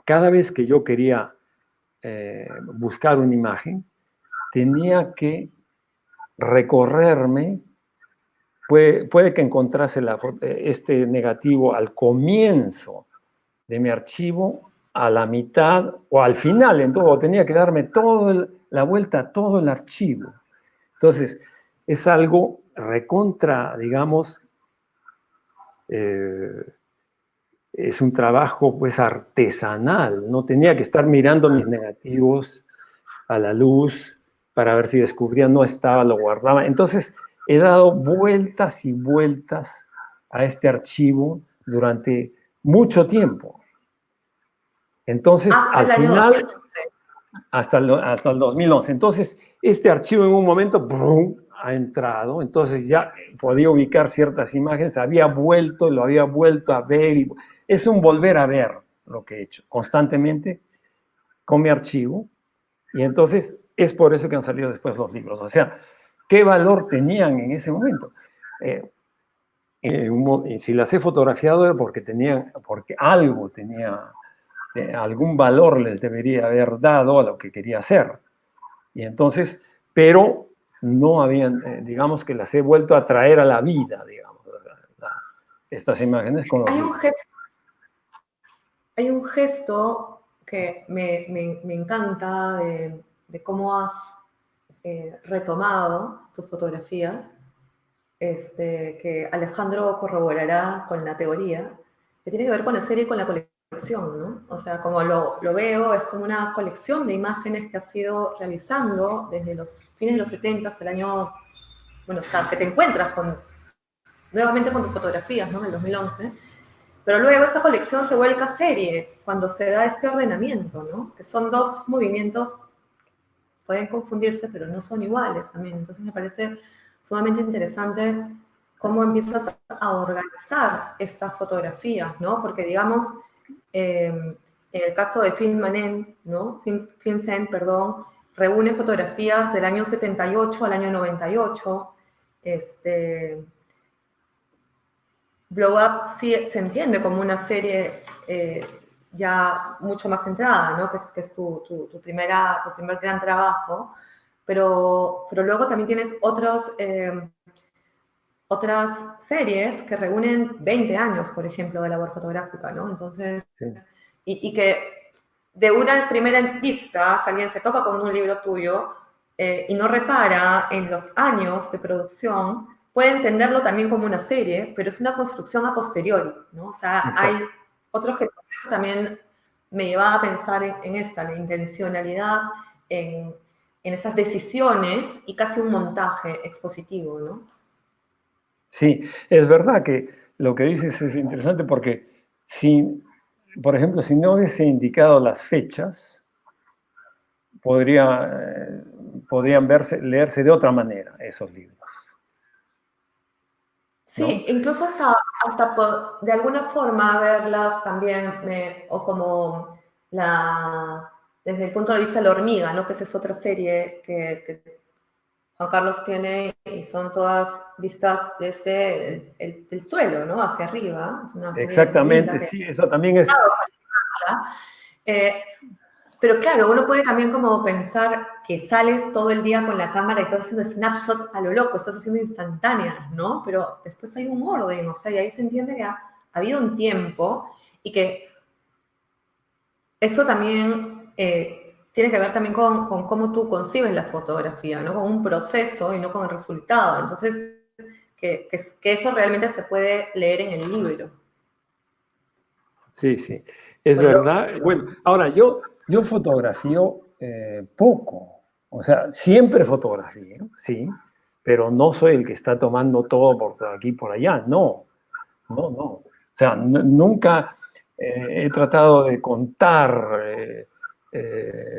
S2: cada vez que yo quería buscar una imagen, tenía que recorrerme. Puede que encontrase este negativo al comienzo de mi archivo, a la mitad o al final. Entonces tenía que darme la vuelta a todo el archivo. Entonces, es algo recontra, digamos, es un trabajo pues artesanal. No tenía que estar mirando mis negativos a la luz para ver si descubría, no estaba, lo guardaba. Entonces, he dado vueltas y vueltas a este archivo durante mucho tiempo. Entonces,
S4: Hasta
S2: al
S4: el año
S2: final,
S4: 2011.
S2: hasta el 2011. Entonces, este archivo en un momento ¡brum!, ha entrado. Entonces, ya podía ubicar ciertas imágenes, había vuelto, lo había vuelto a ver. Es un volver a ver lo que he hecho constantemente con mi archivo. Y entonces, es por eso que han salido después los libros. O sea, ¿qué valor tenían en ese momento? Si las he fotografiado era porque algo tenía, algún valor les debería haber dado a lo que quería hacer. Y entonces, pero no habían, digamos que las he vuelto a traer a la vida, digamos, estas imágenes con los libros.
S4: Hay un gesto que me encanta de cómo has retomado tus fotografías, que Alejandro corroborará con la teoría, que tiene que ver con la serie y con la colección, ¿no? O sea, como lo veo, es como una colección de imágenes que has ido realizando desde los fines de los 70 hasta el año, bueno, hasta que te encuentras nuevamente con tus fotografías, ¿no? En el 2011. Pero luego esa colección se vuelca serie cuando se da este ordenamiento, ¿no? Que son dos movimientos, pueden confundirse, pero no son iguales también. Entonces me parece sumamente interesante cómo empiezas a organizar estas fotografías, ¿no? Porque, digamos, en el caso de Filmsen, ¿no? Filmsen, perdón, reúne fotografías del año 78 al año 98. Blow Up sí se entiende como una serie ya mucho más centrada, ¿no? Que es tu primer gran trabajo, pero luego también tienes otras series que reúnen 20 años, por ejemplo, de labor fotográfica, ¿no? Entonces, sí. y que de una primera vista, si alguien se topa con un libro tuyo y no repara en los años de producción, puede entenderlo también como una serie, pero es una construcción a posteriori, ¿no? O sea, exacto, hay otros que eso también me lleva a pensar en la intencionalidad, en esas decisiones y casi un montaje expositivo, ¿no?
S2: Sí, es verdad que lo que dices es interesante porque por ejemplo, si no hubiese indicado las fechas, podrían leerse de otra manera esos libros.
S4: Sí, ¿no? Incluso hasta de alguna forma verlas también, o como desde el punto de vista de La Hormiga, ¿no? Que esa es otra serie que Juan Carlos tiene y son todas vistas desde el suelo, ¿no? Hacia arriba. Es una serie
S2: exactamente, sí, eso también es...
S4: Pero claro, uno puede también como pensar que sales todo el día con la cámara y estás haciendo snapshots a lo loco, estás haciendo instantáneas, ¿no? Pero después hay un orden, o sea, y ahí se entiende que ha habido un tiempo y que eso también tiene que ver también con cómo tú concibes la fotografía, ¿no? Con un proceso y no con el resultado. Entonces, que eso realmente se puede leer en el libro.
S2: Sí, sí, es verdad. Bueno, ahora yo fotografío poco, o sea, siempre fotografío, sí, pero no soy el que está tomando todo por aquí y por allá, no. O sea, nunca he tratado de contar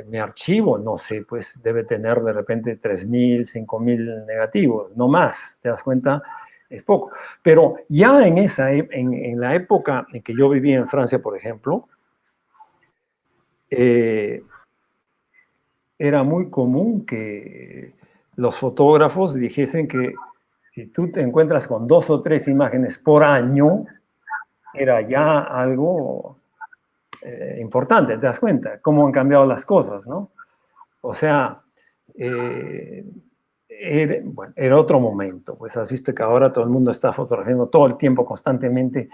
S2: mi archivo, no sé, pues debe tener de repente 3.000, 5.000 negativos, no más, ¿te das cuenta? Es poco. Pero ya en la época en que yo vivía en Francia, por ejemplo, era muy común que los fotógrafos dijesen que si tú te encuentras con 2 o 3 imágenes por año, era ya algo importante, ¿te das cuenta? Cómo han cambiado las cosas, ¿no? O sea, bueno, era otro momento, pues has visto que ahora todo el mundo está fotografiando todo el tiempo, constantemente.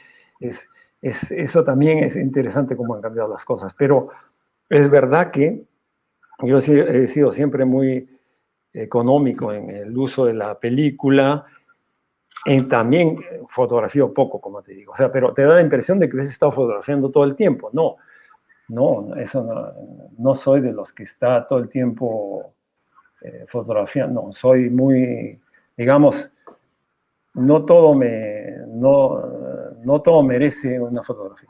S2: Eso también es interesante cómo han cambiado las cosas, pero es verdad que yo he sido siempre muy económico en el uso de la película, también fotografío poco, como te digo, o sea, pero te da la impresión de que has estado fotografiando todo el tiempo. No, eso no soy de los que está todo el tiempo fotografiando, no, soy muy, digamos, no todo merece una fotografía.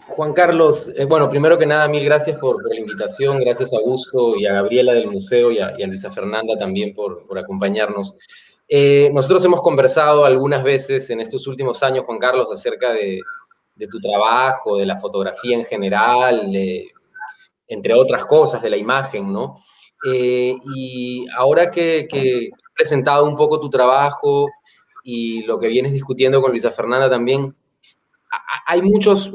S3: Juan Carlos, bueno, primero que nada, mil gracias por la invitación, gracias a Augusto y a Gabriela del museo y a Luisa Fernanda también por acompañarnos. Nosotros hemos conversado algunas veces en estos últimos años, Juan Carlos, acerca de tu trabajo, de la fotografía en general, entre otras cosas, de la imagen, ¿no? Y ahora que he presentado un poco tu trabajo y lo que vienes discutiendo con Luisa Fernanda también, hay muchas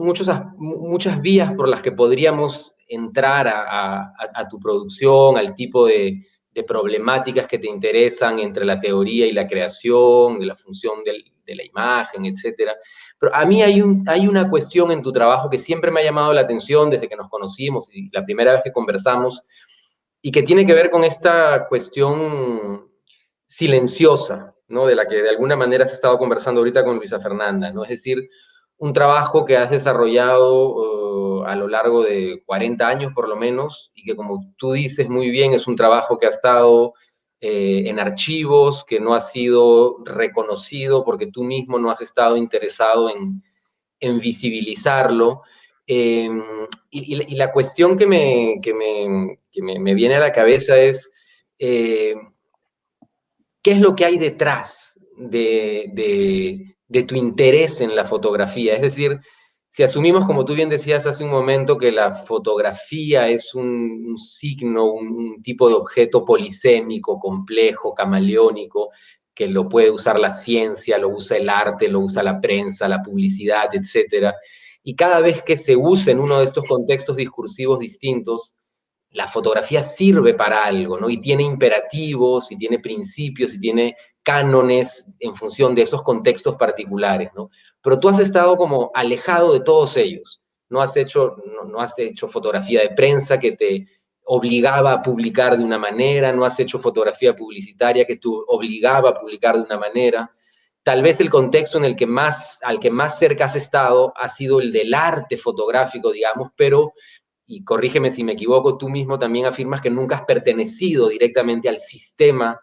S3: vías por las que podríamos entrar a tu producción, al tipo de problemáticas que te interesan entre la teoría y la creación, de la función de la imagen, etc. Pero a mí hay una cuestión en tu trabajo que siempre me ha llamado la atención desde que nos conocimos y la primera vez que conversamos, y que tiene que ver con esta cuestión silenciosa, ¿no? De la que de alguna manera has estado conversando ahorita con Luisa Fernanda, ¿no? Es decir, un trabajo que has desarrollado a lo largo de 40 años por lo menos, y que como tú dices muy bien, es un trabajo que ha estado en archivos, que no ha sido reconocido porque tú mismo no has estado interesado en visibilizarlo. Y la cuestión que me viene a la cabeza es, ¿qué es lo que hay detrás de tu interés en la fotografía? Es decir, si asumimos, como tú bien decías hace un momento, que la fotografía es un signo, un tipo de objeto polisémico, complejo, camaleónico, que lo puede usar la ciencia, lo usa el arte, lo usa la prensa, la publicidad, etcétera. Y cada vez que se usa en uno de estos contextos discursivos distintos, la fotografía sirve para algo, ¿no? Y tiene imperativos, y tiene principios, y tiene cánones en función de esos contextos particulares, ¿no? Pero tú has estado como alejado de todos ellos. No has hecho fotografía de prensa que te obligaba a publicar de una manera, no has hecho fotografía publicitaria que te obligaba a publicar de una manera. Tal vez el contexto en el que al que más cerca has estado ha sido el del arte fotográfico, digamos, pero, y corrígeme si me equivoco, tú mismo también afirmas que nunca has pertenecido directamente al sistema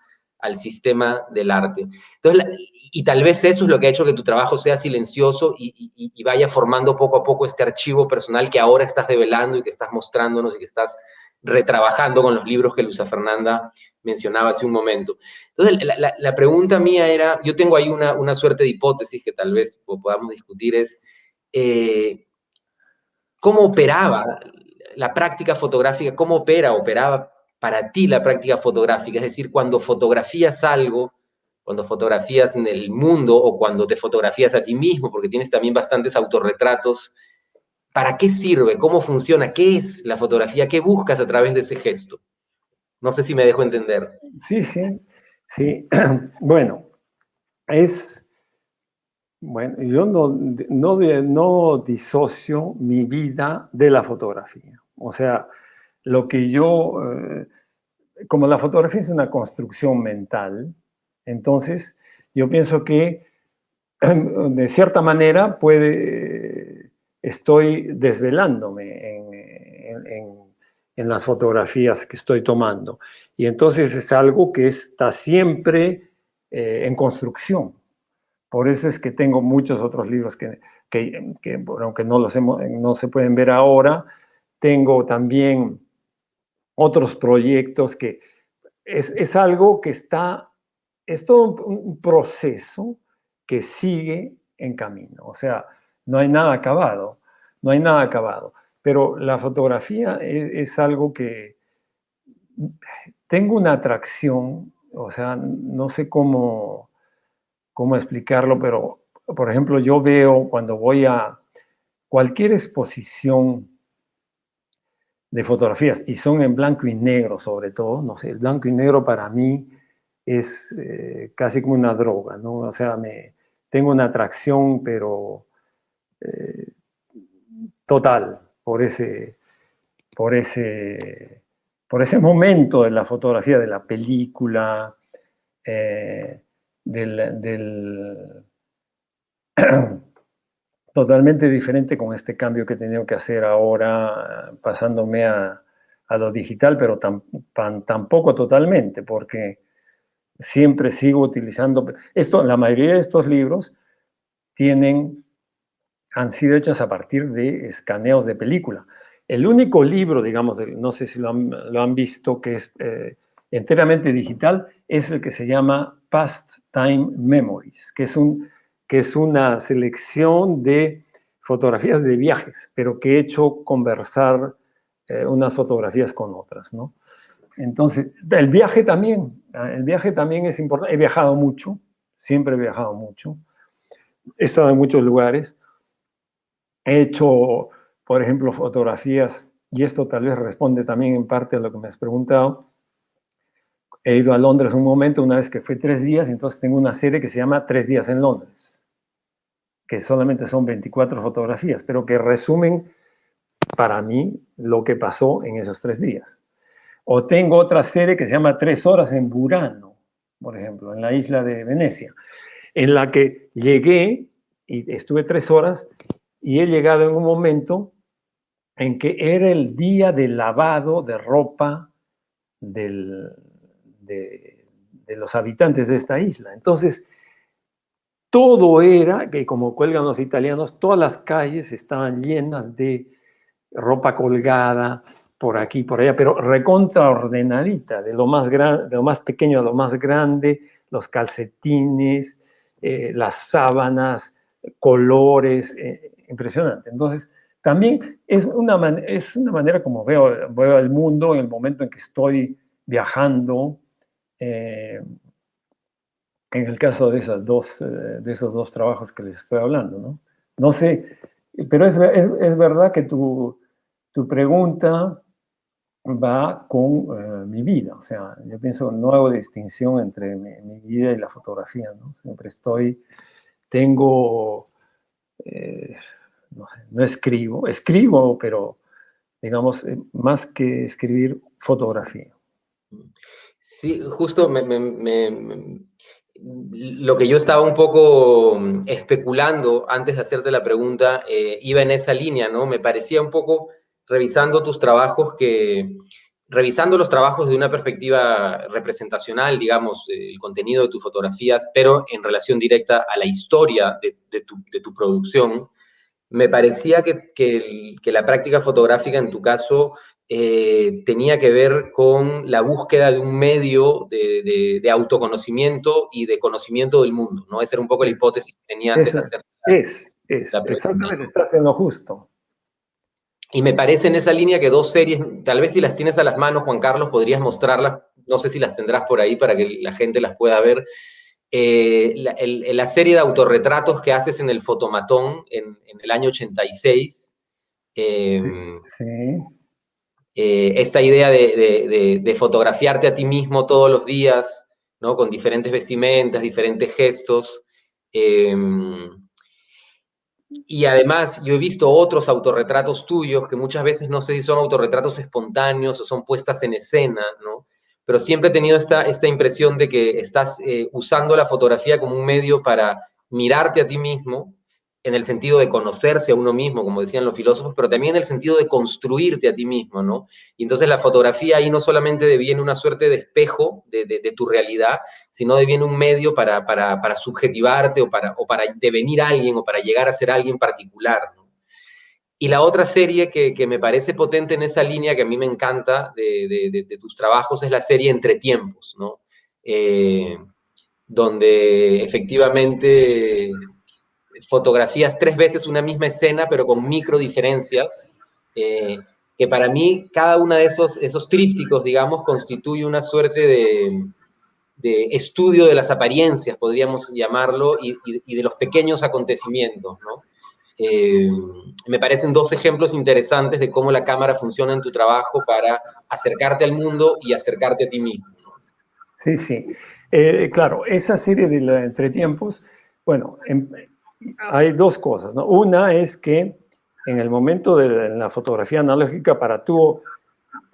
S3: del arte. Entonces, y tal vez eso es lo que ha hecho que tu trabajo sea silencioso y vaya formando poco a poco este archivo personal que ahora estás develando y que estás mostrándonos y que estás retrabajando con los libros que Luisa Fernanda mencionaba hace un momento. Entonces, la pregunta mía era, yo tengo ahí una suerte de hipótesis que tal vez podamos discutir, es ¿cómo operaba la práctica fotográfica? ¿Cómo operaba para ti la práctica fotográfica? Es decir, cuando fotografías algo, cuando fotografías en el mundo o cuando te fotografías a ti mismo, porque tienes también bastantes autorretratos, ¿para qué sirve? ¿Cómo funciona? ¿Qué es la fotografía? ¿Qué buscas a través de ese gesto? No sé si me dejo entender.
S2: Sí. Bueno, yo no disocio mi vida de la fotografía. O sea, lo que como la fotografía es una construcción mental, entonces yo pienso que de cierta manera estoy desvelándome en las fotografías que estoy tomando. Y entonces es algo que está siempre en construcción. Por eso es que tengo muchos otros libros que aunque no se pueden ver ahora, tengo también otros proyectos que es algo que es todo un proceso que sigue en camino. O sea, no hay nada acabado. Pero la fotografía es algo que tengo una atracción, o sea, no sé cómo cómo explicarlo, pero, por ejemplo, yo veo cuando voy a cualquier exposición de fotografías, y son en blanco y negro sobre todo, no sé, el blanco y negro para mí es casi como una droga, ¿no? O sea, tengo una atracción, pero total, por ese momento de la fotografía, de la película, totalmente diferente con este cambio que he tenido que hacer ahora, pasándome a lo digital, pero tampoco totalmente, porque siempre sigo utilizando esto. La mayoría de estos libros han sido hechos a partir de escaneos de película. El único libro, digamos, no sé si lo han visto, que es enteramente digital, es el que se llama Pastime Memories, que es una selección de fotografías de viajes, pero que he hecho conversar unas fotografías con otras, ¿no? Entonces, el viaje también es importante. He viajado mucho, siempre he viajado mucho. He estado en muchos lugares. He hecho, por ejemplo, fotografías, y esto tal vez responde también en parte a lo que me has preguntado. He ido a Londres un momento, una vez que fui 3 días, entonces tengo una serie que se llama 3 días en Londres, que solamente son 24 fotografías, pero que resumen para mí lo que pasó en esos 3 días. O tengo otra serie que se llama 3 horas en Burano, por ejemplo, en la isla de Venecia, en la que llegué y estuve 3 horas y he llegado en un momento en que era el día del lavado de ropa de los habitantes de esta isla. Entonces, todo era, que como cuelgan los italianos, todas las calles estaban llenas de ropa colgada, por aquí, por allá, pero recontraordenadita, de lo más pequeño a lo más grande, los calcetines, las sábanas, colores, impresionante. Entonces, también es una manera como veo el mundo en el momento en que estoy viajando, en el caso de esos dos trabajos que les estoy hablando, ¿no? No sé, pero es verdad que tu pregunta va con mi vida. O sea, yo pienso, no hago distinción entre mi vida y la fotografía, ¿no? Siempre no escribo, pero digamos, más que escribir, fotografía.
S3: Sí, justo lo que yo estaba un poco especulando antes de hacerte la pregunta iba en esa línea, ¿no? Me parecía un poco, revisando tus trabajos, revisando los trabajos de una perspectiva representacional, digamos, el contenido de tus fotografías, pero en relación directa a la historia de tu producción, me parecía que la práctica fotográfica, en tu caso, tenía que ver con la búsqueda de un medio de autoconocimiento y de conocimiento del mundo, ¿no? Esa era un poco la hipótesis que tenía antes de hacer la pregunta.
S2: Exactamente, estás en lo justo.
S3: Y me parece en esa línea que 2 series, tal vez si las tienes a las manos, Juan Carlos, podrías mostrarlas, no sé si las tendrás por ahí para que la gente las pueda ver. La serie de autorretratos que haces en el Fotomatón en el año 86.
S2: Sí.
S3: Esta idea de fotografiarte a ti mismo todos los días, ¿no? Con diferentes vestimentas, diferentes gestos. Y además yo he visto otros autorretratos tuyos que muchas veces no sé si son autorretratos espontáneos o son puestas en escena, ¿no? Pero siempre he tenido esta impresión de que estás usando la fotografía como un medio para mirarte a ti mismo, en el sentido de conocerse a uno mismo, como decían los filósofos, pero también en el sentido de construirte a ti mismo, ¿no? Y entonces la fotografía ahí no solamente deviene una suerte de espejo de tu realidad, sino deviene un medio para subjetivarte o para devenir alguien o para llegar a ser alguien particular, ¿no? Y la otra serie que me parece potente en esa línea, que a mí me encanta de tus trabajos, es la serie Entre Tiempos, ¿no? Donde efectivamente fotografías 3 veces una misma escena, pero con micro diferencias, que para mí cada una de esos trípticos, digamos, constituye una suerte estudio de las apariencias, podríamos llamarlo, y de los pequeños acontecimientos, ¿no? Me parecen dos ejemplos interesantes de cómo la cámara funciona en tu trabajo para acercarte al mundo y acercarte a ti mismo, ¿no?
S2: Sí, sí. Claro, esa serie de los entretiempos, bueno, hay dos cosas, ¿no? Una es que en el momento de la fotografía analógica para tú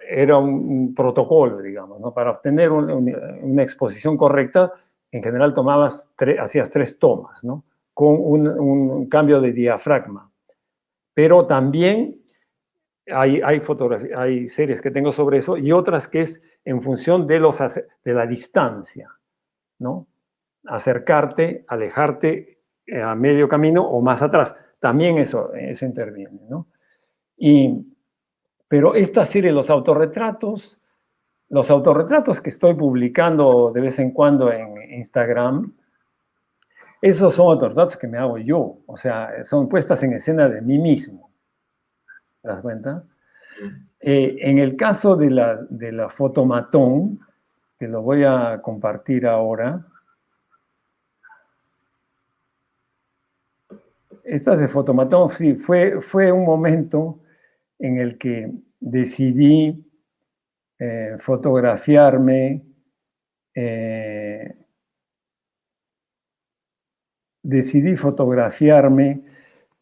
S2: era un protocolo, digamos, ¿no? Para obtener una exposición correcta, en general hacías 3 tomas, ¿no? Con un cambio de diafragma. Pero también hay series que tengo sobre eso y otras que es en función de la distancia, ¿no? Acercarte, alejarte a medio camino o más atrás. También eso interviene, ¿no? Pero esta serie, los autorretratos que estoy publicando de vez en cuando en Instagram, esos son autorretratos que me hago yo. O sea, son puestas en escena de mí mismo. ¿Te das cuenta? En el caso de la fotomatón, que lo voy a compartir ahora, estas de fotomatón, sí, fue un momento en el que decidí fotografiarme,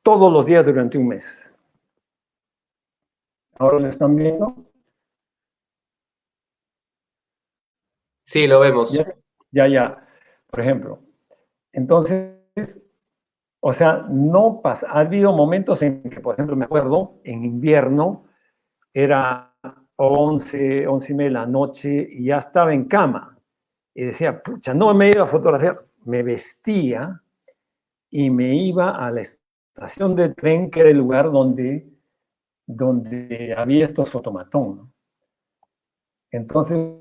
S2: todos los días durante un mes. ¿Ahora lo están viendo?
S3: Sí, lo vemos.
S2: Ya. Por ejemplo, entonces, o sea, ha habido momentos en que, por ejemplo, me acuerdo, en invierno, era 11 y media de la noche y ya estaba en cama. Y decía, pucha, no me iba a fotografiar. Me vestía y me iba a la estación de tren, que era el lugar donde había estos fotomatón, ¿no? Entonces,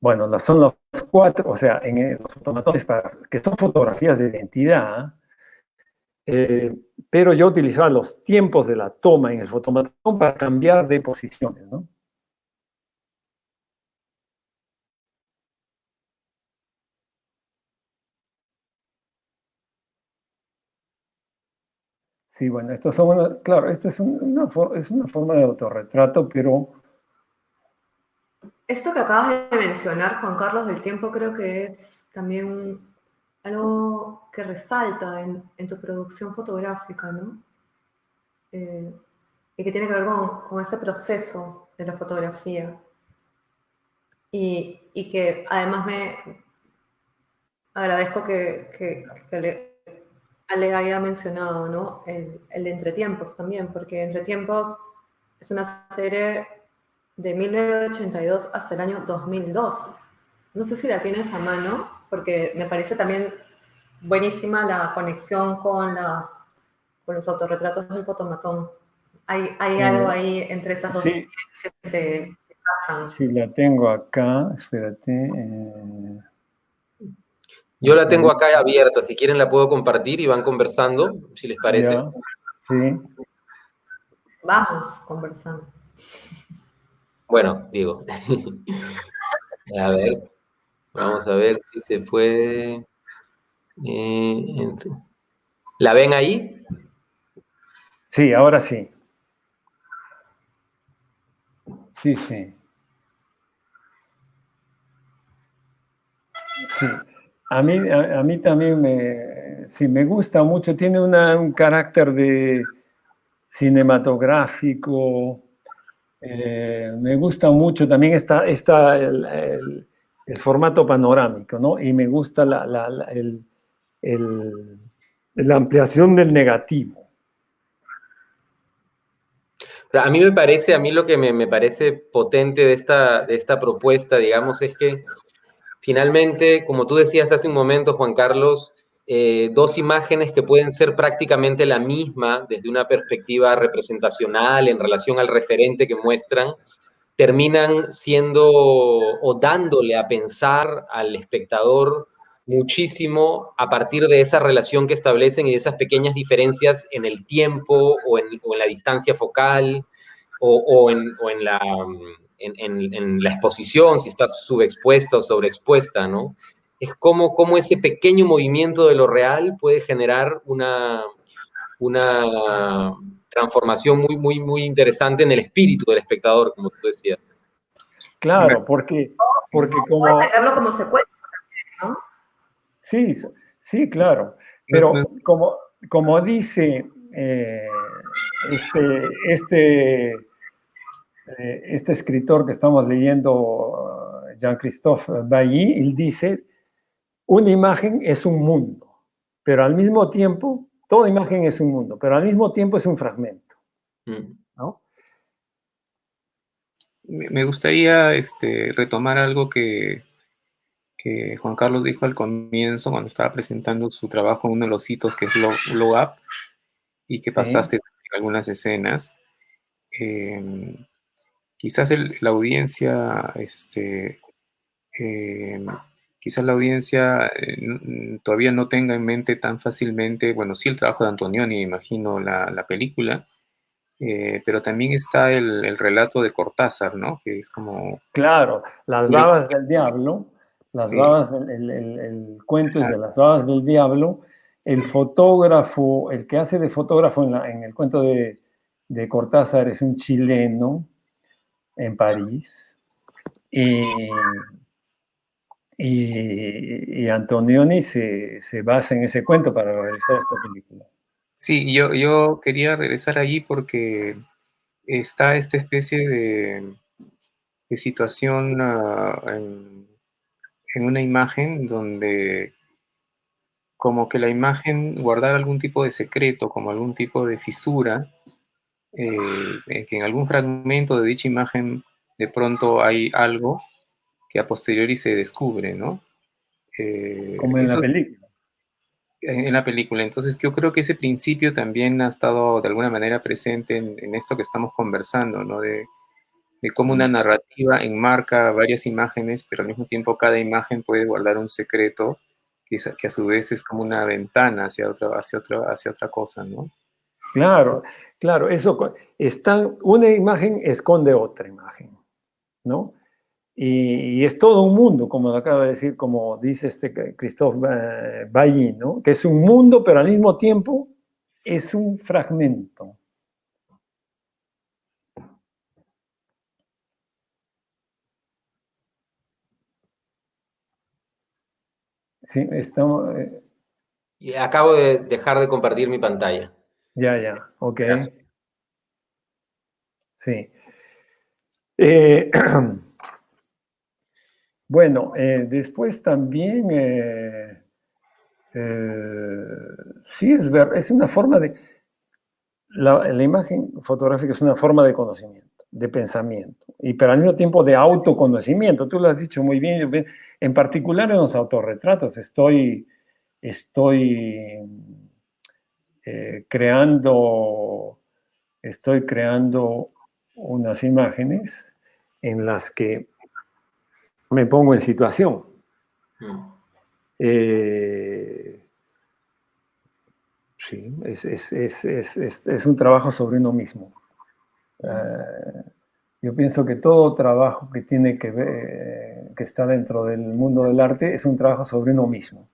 S2: bueno, son los 4, o sea, en los fotomatones, que son fotografías de identidad, pero yo utilizaba los tiempos de la toma en el fotomatón para cambiar de posiciones, ¿no? Sí, bueno, claro, esto es una forma de autorretrato, pero...
S4: Esto que acabas de mencionar, Juan Carlos, del tiempo, creo que es también algo que resalta en tu producción fotográfica, ¿no? Y que tiene que ver con ese proceso de la fotografía. Y que además me agradezco que Ale haya mencionado, ¿no? El de Entretiempos también, porque Entretiempos es una serie de 1982 hasta el año 2002. No sé si la tienes a mano, porque me parece también buenísima la conexión con los autorretratos del fotomatón. Hay algo ahí entre esas dos series que se pasan.
S2: Sí, la tengo acá, espérate.
S3: Yo la tengo acá abierta, si quieren la puedo compartir y van conversando, si les parece.
S2: Ya, sí.
S4: Vamos conversando.
S3: Bueno, digo. A ver, vamos a ver si se puede. ¿La ven ahí?
S2: Sí, ahora sí. Sí. Sí. A mí también me gusta mucho, tiene un carácter de cinematográfico. Me gusta mucho, también está el formato panorámico, ¿no? Y me gusta la ampliación del negativo.
S3: A mí lo que me parece potente de esta propuesta, digamos, es que finalmente, como tú decías hace un momento, Juan Carlos, dos imágenes que pueden ser prácticamente la misma desde una perspectiva representacional en relación al referente que muestran, terminan siendo o dándole a pensar al espectador muchísimo a partir de esa relación que establecen y de esas pequeñas diferencias en el tiempo o en la distancia focal o en en la exposición, si está subexpuesta o sobreexpuesta, ¿no? Es como ese pequeño movimiento de lo real puede generar una transformación muy, muy, muy interesante en el espíritu del espectador, como tú decías.
S2: Claro, porque
S4: Puede
S2: como...
S4: tenerlo como secuencia, ¿no?
S2: Sí, sí, claro. Pero como dice este escritor que estamos leyendo, Jean-Christophe Bailly, él dice, una imagen es un mundo, pero al mismo tiempo, toda imagen es un mundo, pero al mismo tiempo es un fragmento, ¿no?
S1: Me gustaría retomar algo que Juan Carlos dijo al comienzo cuando estaba presentando su trabajo en uno de los hitos que es Blow Up y que
S2: Sí.
S1: pasaste algunas escenas. Quizás la audiencia, quizás la audiencia todavía no tenga en mente tan fácilmente, bueno, sí el trabajo de Antonioni, imagino la película, pero también está el relato de Cortázar, ¿no? Que es como...
S2: Claro, Las
S1: Sí,
S2: babas del diablo,
S1: sí,
S2: el cuento es de las babas del diablo. El fotógrafo, el que hace de fotógrafo en el cuento de Cortázar es un chileno en París. Y Antonioni se basa en ese cuento para realizar esta película.
S1: sí, yo quería regresar allí porque está esta especie de situación en una imagen donde como que la imagen guardar algún tipo de secreto, como algún tipo de fisura, que en algún fragmento de dicha imagen de pronto hay algo que a posteriori se descubre, ¿no?
S2: Como en la
S1: Eso
S2: película.
S1: en la película. Entonces yo creo que ese principio también ha estado de alguna manera presente en esto que estamos conversando, ¿no? De cómo una narrativa enmarca varias imágenes, pero al mismo tiempo cada imagen puede guardar un secreto que a su vez es como una ventana hacia otra cosa, ¿no?
S2: Claro, claro, eso una imagen esconde otra imagen, ¿no? Y es todo un mundo, como lo acaba de decir, como dice Christophe Bailly, ¿no? Que es un mundo, pero al mismo tiempo es un fragmento. Sí, estamos...
S3: Y acabo de dejar de compartir mi pantalla.
S2: ya, ok.
S3: Gracias.
S2: Sí. Bueno, después también, sí, es una forma de... La imagen fotográfica es una forma de conocimiento, de pensamiento, pero al mismo tiempo de autoconocimiento. Tú lo has dicho muy bien. En particular en los autorretratos eh, creando, estoy creando unas imágenes en las que me pongo en situación. Sí, es un trabajo sobre uno mismo. Yo pienso que todo trabajo que tiene que ver, que está dentro del mundo del arte, es un trabajo sobre uno mismo.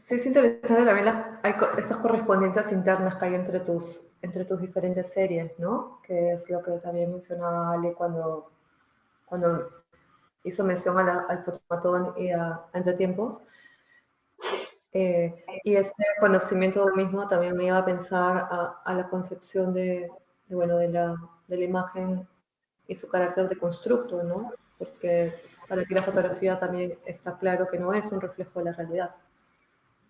S4: Sí, es interesante también hay esas correspondencias internas que hay entre tus diferentes series, ¿no? Que es lo que también mencionaba Ale cuando hizo mención al Fotomatón y a Entretiempos. Y ese conocimiento de uno mismo también me iba a pensar a la concepción de la imagen y su carácter de constructo, ¿no? Porque para ti la fotografía también está claro que no es un reflejo de la realidad.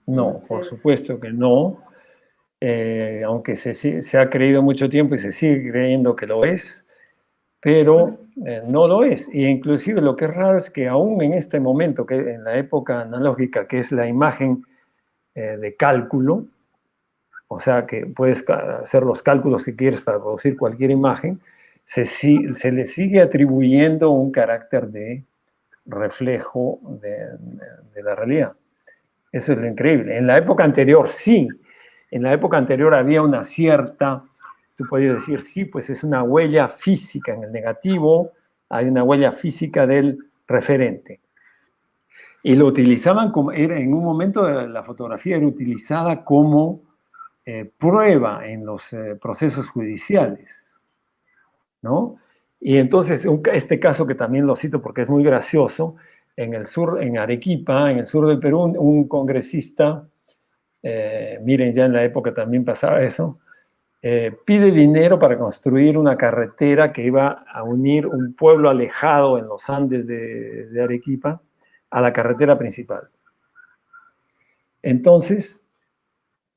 S2: No,
S4: Entonces,
S2: por supuesto que no. Aunque se ha creído mucho tiempo y se sigue creyendo que lo es, pero no lo es. Y inclusive lo que es raro es que aún en este momento, que en la época analógica, que es la imagen de cálculo, o sea que puedes hacer los cálculos si quieres para producir cualquier imagen, se le sigue atribuyendo un carácter de reflejo de la realidad. Eso es lo increíble. En la época anterior sí. En la época anterior había una cierta, tú podrías decir, sí, pues es una huella física. En el negativo hay una huella física del referente. Y lo utilizaban como, en un momento la fotografía era utilizada como prueba en los procesos judiciales, ¿no? Y entonces, este caso que también lo cito porque es muy gracioso, en el sur, en Arequipa, en el sur del Perú, un congresista, miren, ya en la época también pasaba eso, pide dinero para construir una carretera que iba a unir un pueblo alejado en los Andes de Arequipa a la carretera principal. Entonces,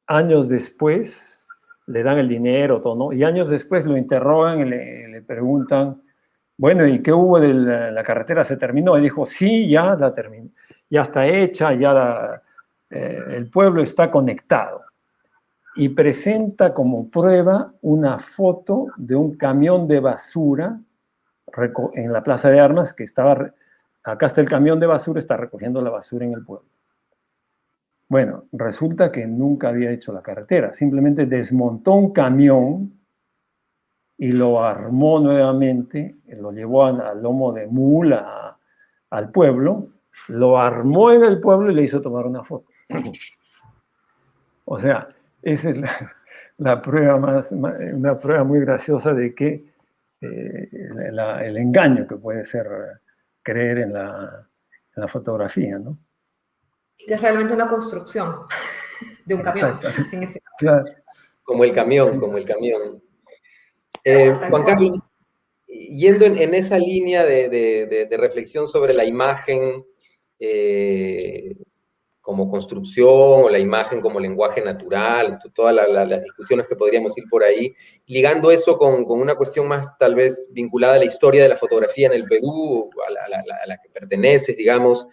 S2: años después, le dan el dinero, todo, ¿no? Y años después lo interrogan y le preguntan, bueno, ¿y qué hubo de la carretera? ¿Se terminó? Y dijo, sí, ya la terminó, ya está hecha, ya el pueblo está conectado. Y presenta como prueba una foto de un camión de basura en la Plaza de Armas que estaba, acá está el camión de basura, está recogiendo la basura en el pueblo. Bueno, resulta que nunca había hecho la carretera, simplemente desmontó un camión y lo armó nuevamente, lo llevó al lomo de mula al pueblo, lo armó en el pueblo y le hizo tomar una foto. O sea, esa es la prueba una prueba muy graciosa de que el engaño que puede ser creer en la fotografía, ¿no?
S4: Que es realmente una construcción de un camión. En ese caso.
S2: Claro.
S3: Como el camión, sí. Como el camión. Juan Carlos, yendo en esa línea de reflexión sobre la imagen como construcción o la imagen como lenguaje natural, todas las discusiones que podríamos ir por ahí, ligando eso con una cuestión más tal vez vinculada a la historia de la fotografía en el Perú, a la que perteneces, digamos,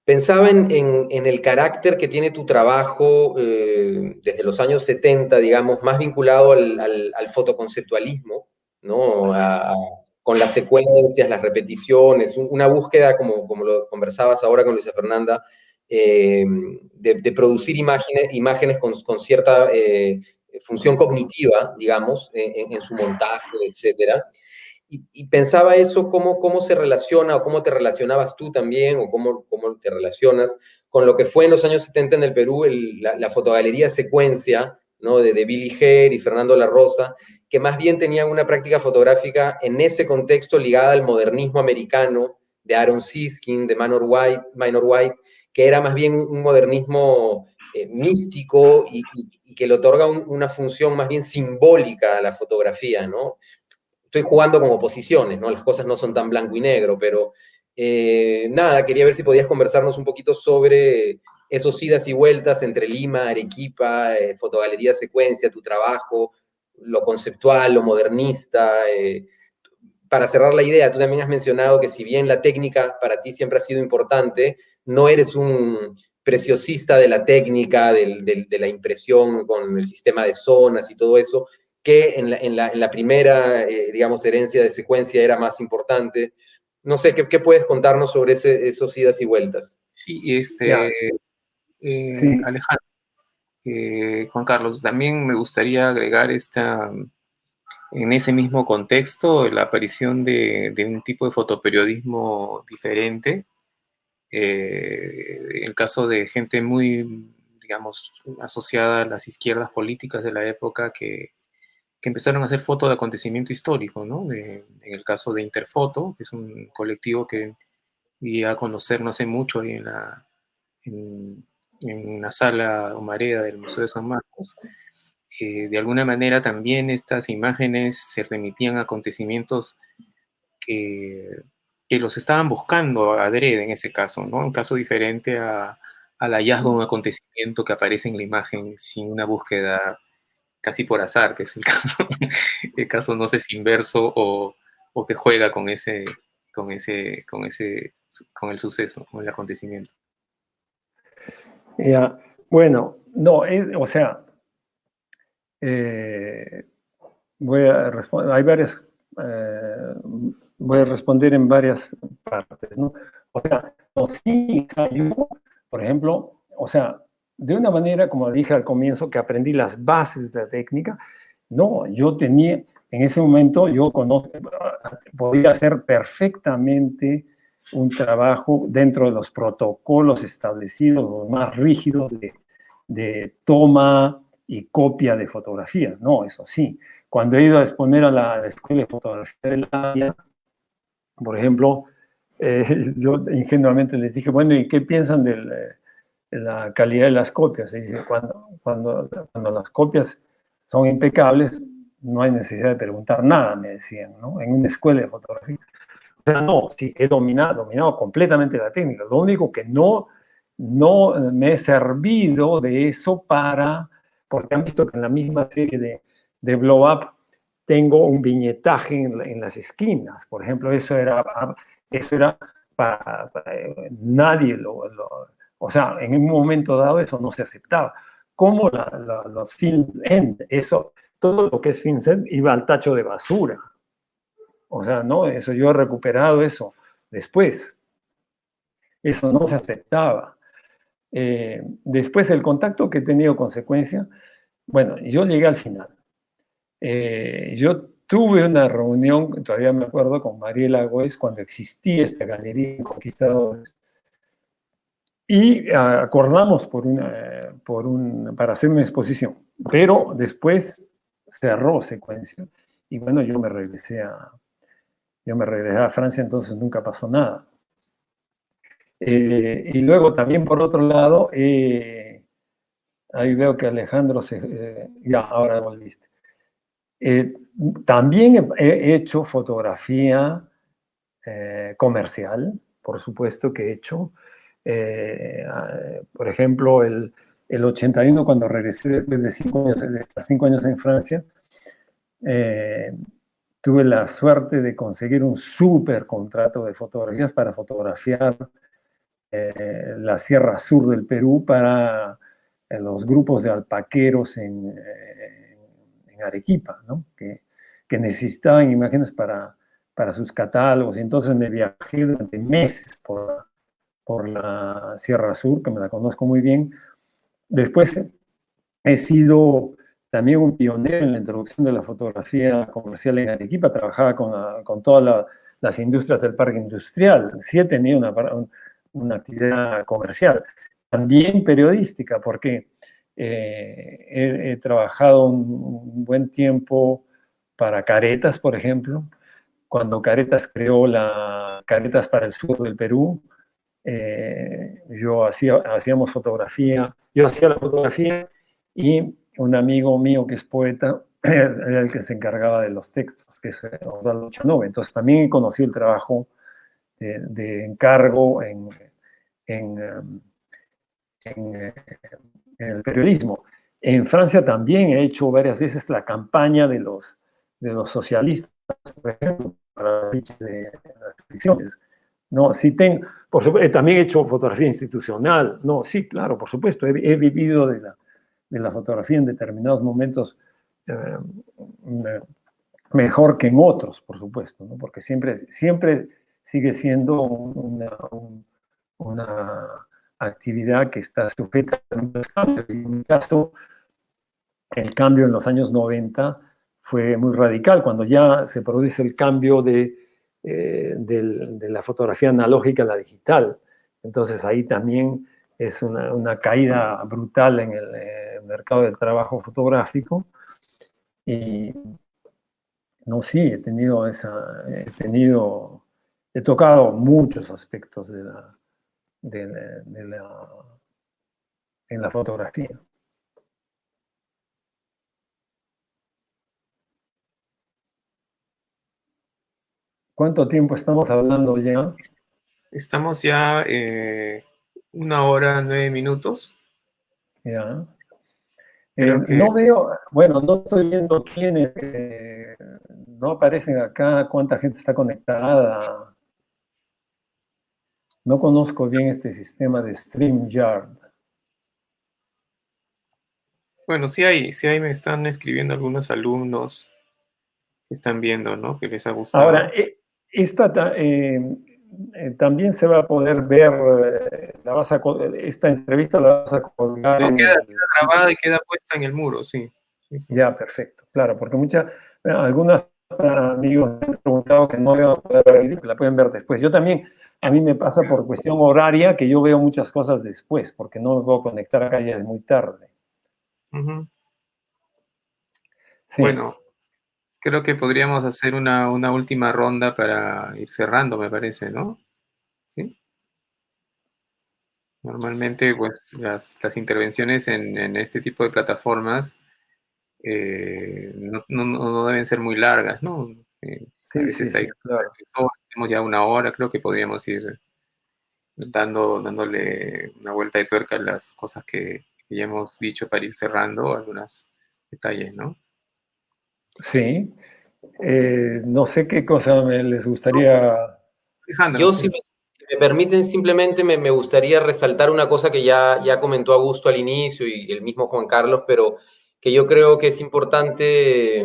S3: pensaba en el carácter que tiene tu trabajo desde los años 70, digamos, más vinculado al fotoconceptualismo, ¿no? Con las secuencias, las repeticiones, una búsqueda, como lo conversabas ahora con Luisa Fernanda, de producir imágenes con cierta función cognitiva, digamos, en su montaje, etcétera. Y pensaba eso, cómo se relaciona, o cómo te relacionabas tú también, o cómo te relacionas con lo que fue en los años 70 en el Perú, la fotogalería secuencia, ¿no? de Billy Hare y Fernando La Rosa, que más bien tenían una práctica fotográfica en ese contexto ligada al modernismo americano, de Aaron Siskin, de Minor White, que era más bien un modernismo místico y que le otorga una función más bien simbólica a la fotografía, ¿no? Estoy jugando con oposiciones, ¿no? Las cosas no son tan blanco y negro, pero nada, quería ver si podías conversarnos un poquito sobre esos idas y vueltas entre Lima, Arequipa, fotogalería secuencia, tu trabajo, lo conceptual, lo modernista. Para cerrar la idea, tú también has mencionado que si bien la técnica para ti siempre ha sido importante, no eres un preciosista de la técnica, de la impresión con el sistema de zonas y todo eso, que en la primera, digamos, herencia de secuencia era más importante. No sé, ¿qué puedes contarnos sobre esos idas y vueltas?
S1: Sí,
S2: sí.
S1: Alejandro, Juan Carlos, también me gustaría agregar en ese mismo contexto la aparición de un tipo de fotoperiodismo diferente. El caso de gente muy, digamos, asociada a las izquierdas políticas de la época que empezaron a hacer fotos de acontecimiento histórico, ¿no? En el caso de Interfoto, que es un colectivo que di a conocer no hace mucho ahí en una sala humareda del Museo de San Marcos. De alguna manera también estas imágenes se remitían a acontecimientos que los estaban buscando adrede en ese caso, ¿no? Un caso diferente al hallazgo de un acontecimiento que aparece en la imagen sin una búsqueda casi por azar, que es el caso, el caso no sé si inverso o que juega con el suceso, con el acontecimiento.
S2: Yeah. Bueno, no, o sea, voy a responder en varias partes, ¿no? O sea, no, sí, yo, por ejemplo, o sea, de una manera, como dije al comienzo, que aprendí las bases de la técnica. No, yo tenía, en ese momento, podía hacer perfectamente un trabajo dentro de los protocolos establecidos, los más rígidos de toma y copia de fotografías. No, eso sí. Cuando he ido a exponer a la Escuela de Fotografía de la Haya, por ejemplo, yo ingenuamente les dije, bueno, ¿y qué piensan de la calidad de las copias? Y dije, cuando las copias son impecables, no hay necesidad de preguntar nada, me decían, ¿no? En una escuela de fotografía. O sea, no, sí, he dominado completamente la técnica. Lo único que no me he servido de eso porque han visto que en la misma serie de Blow Up tengo un viñetaje en las esquinas. Por ejemplo, eso era para nadie o sea, en un momento dado eso no se aceptaba. Como los films end, eso, todo lo que es films end iba al tacho de basura. O sea, no, eso yo he recuperado eso después. Eso no se aceptaba. Después el contacto que he tenido consecuencia, bueno, yo llegué al final. Yo tuve una reunión, todavía me acuerdo, con Mariela Goes cuando existía esta galería de conquistadores. Y acordamos para hacer una exposición. Pero después cerró Secuencia. Y bueno, yo me regresé a Francia, entonces nunca pasó nada. Y luego también por otro lado, ahí veo que Alejandro ya, ahora volviste. También he hecho fotografía comercial, por supuesto que he hecho. Por ejemplo, el 81, cuando regresé después de 5 años en Francia, tuve la suerte de conseguir un súper contrato de fotografías para fotografiar la Sierra Sur del Perú para los grupos de alpaqueros en Arequipa, ¿no? que necesitaban imágenes para sus catálogos. Y entonces me viajé durante meses por la Sierra Sur, que me la conozco muy bien. Después he sido también un pionero en la introducción de la fotografía comercial en Arequipa. Trabajaba con todas las industrias del parque industrial. Sí he tenido una actividad comercial, también periodística, porque he trabajado un buen tiempo para Caretas, por ejemplo. Cuando Caretas creó Caretas para el sur del Perú, hacíamos fotografía, yo hacía la fotografía y un amigo mío que es poeta era el que se encargaba de los textos, que es Osvaldo Chanove. Entonces también conocí el trabajo de encargo en el periodismo. En Francia también he hecho varias veces la campaña de los socialistas, por ejemplo, para fichas de las elecciones. No, sí por supuesto, también he hecho fotografía institucional. No, sí, claro, por supuesto, he vivido de la fotografía en determinados momentos mejor que en otros, por supuesto, ¿no? Porque siempre sigue siendo una actividad que está sujeta a muchos cambios. Y en mi caso, el cambio en los años 90 fue muy radical, cuando ya se produce el cambio de la fotografía analógica a la digital. Entonces ahí también es una caída brutal en el mercado del trabajo fotográfico. Y no, sí, he tocado muchos aspectos en la fotografía. ¿Cuánto tiempo estamos hablando ya?
S1: Estamos ya 1 hora, 9 minutos.
S2: Ya.
S1: Creo que,
S2: No veo, bueno, no estoy viendo quiénes, no aparecen acá, cuánta gente está conectada. No conozco bien este sistema de StreamYard.
S1: bueno, sí hay, me están escribiendo algunos alumnos que están viendo, ¿no? Que les ha gustado.
S2: Ahora, también se va a poder ver, esta entrevista la vas a colgar
S1: No,
S2: en
S1: queda
S2: el...
S1: grabada y queda puesta en el muro, sí. Sí, sí.
S2: Ya, perfecto, claro, porque algunos amigos me han preguntado que no iban a poder ver, la pueden ver después. Yo también, a mí me pasa por cuestión horaria que yo veo muchas cosas después, porque no los voy a conectar acá, ya es muy tarde.
S1: Ujú.
S2: Sí.
S1: Bueno, creo que podríamos hacer una última ronda para ir cerrando, me parece, ¿no? Sí. Normalmente, pues, las intervenciones en este tipo de plataformas no deben ser muy largas, ¿no? A
S2: Sí, sí,
S1: veces hay
S2: sí, claro.
S1: tenemos ya una hora, creo que podríamos ir dándole una vuelta de tuerca a las cosas que ya hemos dicho para ir cerrando algunos detalles, ¿no?
S2: Sí. No sé qué cosa les gustaría...
S1: Alejandro,
S3: Yo,
S1: sí.
S3: si me permiten, simplemente me gustaría resaltar una cosa que ya comentó Augusto al inicio y el mismo Juan Carlos, pero que yo creo que es importante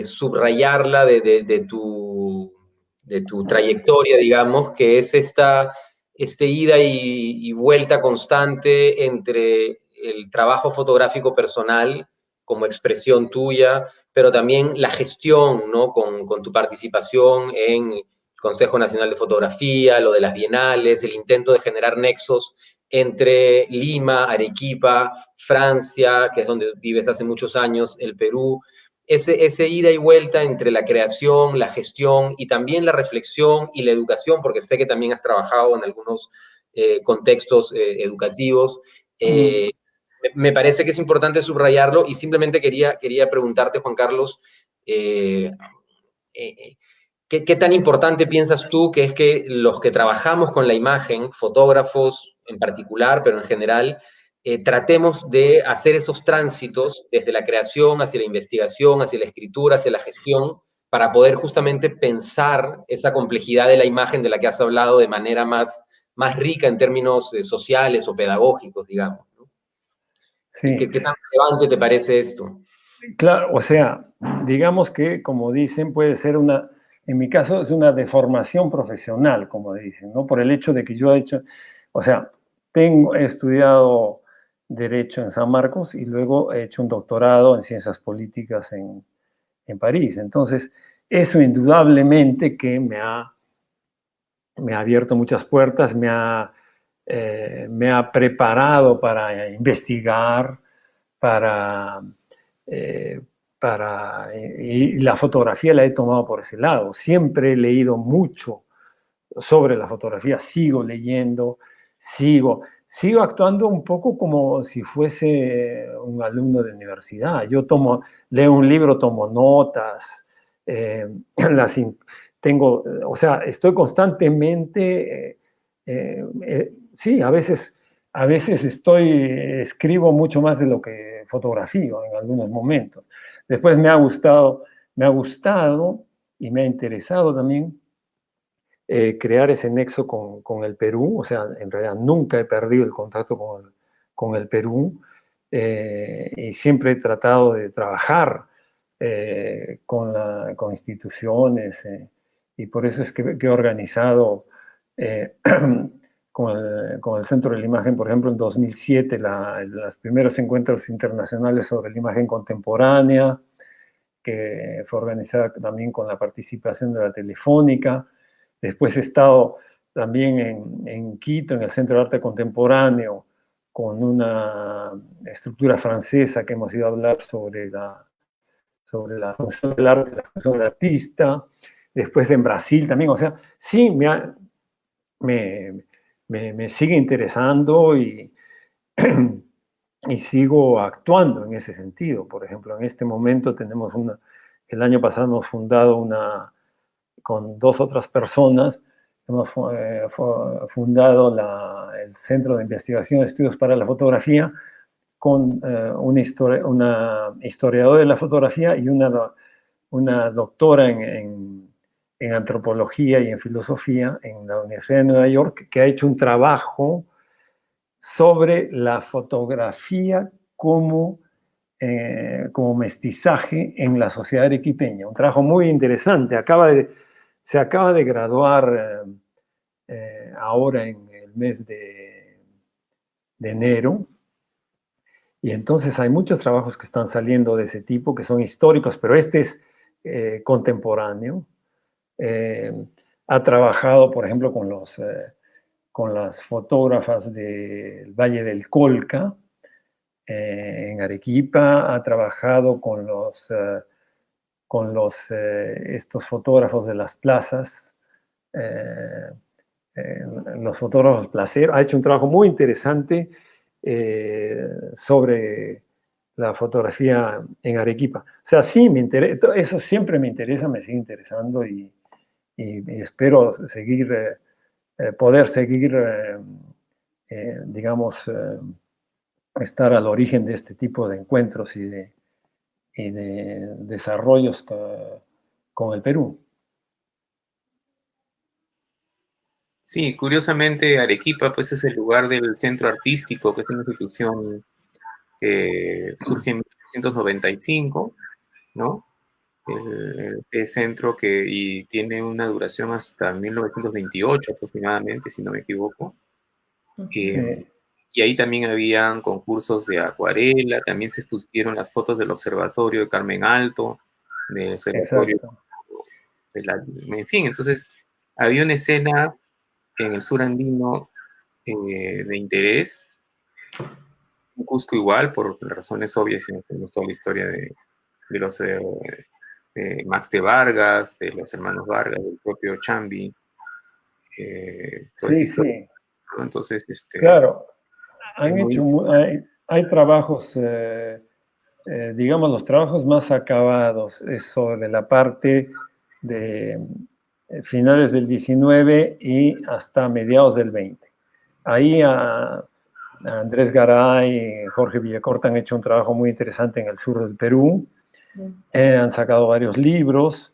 S3: subrayarla de tu trayectoria, digamos, que es este ida y vuelta constante entre el trabajo fotográfico personal como expresión tuya, pero también la gestión, ¿no? Con tu participación en Consejo Nacional de Fotografía, lo de las bienales, el intento de generar nexos entre Lima, Arequipa, Francia, que es donde vives hace muchos años, el Perú, ese ida y vuelta entre la creación, la gestión y también la reflexión y la educación, porque sé que también has trabajado en algunos contextos educativos. Me parece que es importante subrayarlo y simplemente quería preguntarte, Juan Carlos, eh, ¿qué tan importante piensas tú que es que los que trabajamos con la imagen, fotógrafos en particular, pero en general, tratemos de hacer esos tránsitos desde la creación hacia la investigación, hacia la escritura, hacia la gestión, para poder justamente pensar esa complejidad de la imagen de la que has hablado de manera más rica en términos sociales o pedagógicos, digamos, ¿no?
S2: Sí,
S3: ¿Qué tan relevante te parece esto?
S2: claro, o sea, digamos que, como dicen, puede ser en mi caso es una deformación profesional, como dicen, ¿no? Por el hecho de que yo he hecho, o sea, he estudiado Derecho en San Marcos y luego he hecho un doctorado en Ciencias Políticas en París. Entonces, eso indudablemente que me ha abierto muchas puertas, me ha preparado para investigar, para, eh, y la fotografía la he tomado por ese lado. Siempre he leído mucho sobre la fotografía, sigo leyendo, sigo actuando un poco como si fuese un alumno de universidad. Leo un libro, tomo notas, eh, las, o sea, estoy constantemente, sí, a veces escribo mucho más de lo que fotografío en algunos momentos. Después me ha gustado y me ha interesado también crear ese nexo con el Perú, o sea, en realidad nunca he perdido el contacto con el Perú y siempre he tratado de trabajar con instituciones y por eso es que he organizado con el Centro de la Imagen, por ejemplo, en 2007, los primeros encuentros internacionales sobre la imagen contemporánea, que fue organizada también con la participación de la Telefónica. Después he estado también en Quito, en el Centro de Arte Contemporáneo, con una estructura francesa que hemos ido a hablar sobre la función del arte, la función del artista. Después en Brasil también, o sea, sí, me sigue interesando y sigo actuando en ese sentido. Por ejemplo, en este momento el año pasado hemos fundado con dos otras personas, hemos fundado el Centro de Investigación y Estudios para la Fotografía con una historiadora de la fotografía y una doctora en antropología y en filosofía en la Universidad de Nueva York, que ha hecho un trabajo sobre la fotografía como mestizaje en la sociedad arequipeña. Un trabajo muy interesante. Se acaba de graduar ahora en el mes de enero. Y entonces hay muchos trabajos que están saliendo de ese tipo, que son históricos, pero este es contemporáneo. Ha trabajado, por ejemplo, con las fotógrafas del Valle del Colca, en Arequipa. Ha trabajado con estos fotógrafos de las plazas, los fotógrafos placeros. Ha hecho un trabajo muy interesante sobre la fotografía en Arequipa. O sea, sí, eso siempre me interesa, me sigue interesando y espero poder seguir, digamos, estar al origen de este tipo de encuentros y de desarrollos con el Perú.
S1: Sí, curiosamente Arequipa pues es el lugar del Centro Artístico, que es una institución que surge en 1995, ¿no? Este centro y tiene una duración hasta 1928 aproximadamente, si no me equivoco.
S2: Sí.
S1: Y ahí también habían concursos de acuarela, también se expusieron las fotos del observatorio de Carmen Alto, del observatorio en fin, entonces había una escena en el sur andino de interés, en Cusco igual, por razones obvias, si tenemos toda la historia de los Max de Vargas, de los hermanos Vargas, del propio Chambi, toda esa historia,
S2: sí.
S1: ¿no? Entonces,
S2: claro, han
S1: muy...
S2: hecho, hay trabajos, digamos, los trabajos más acabados es sobre la parte de finales del 19 y hasta mediados del 20. Ahí Andrés Garay y Jorge Villacorta han hecho un trabajo muy interesante en el sur del Perú. Han sacado varios libros,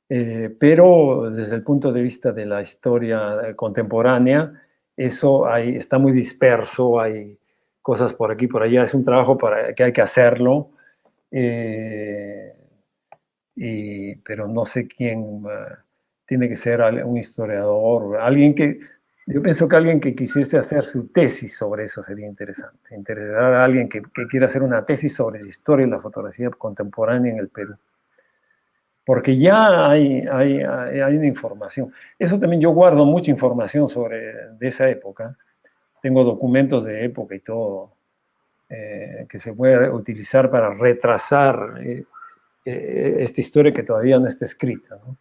S2: pero desde el punto de vista de la historia contemporánea, eso está muy disperso, hay cosas por aquí, por allá, es un trabajo que hay que hacerlo, pero no sé quién, tiene que ser un historiador, yo pienso que alguien que quisiese hacer su tesis sobre eso sería interesante, interesar a alguien que quiera hacer una tesis sobre la historia y la fotografía contemporánea en el Perú. Porque ya hay una información. Eso también, yo guardo mucha información de esa época. Tengo documentos de época y todo que se puede utilizar para retrasar esta historia que todavía no está escrita, ¿no?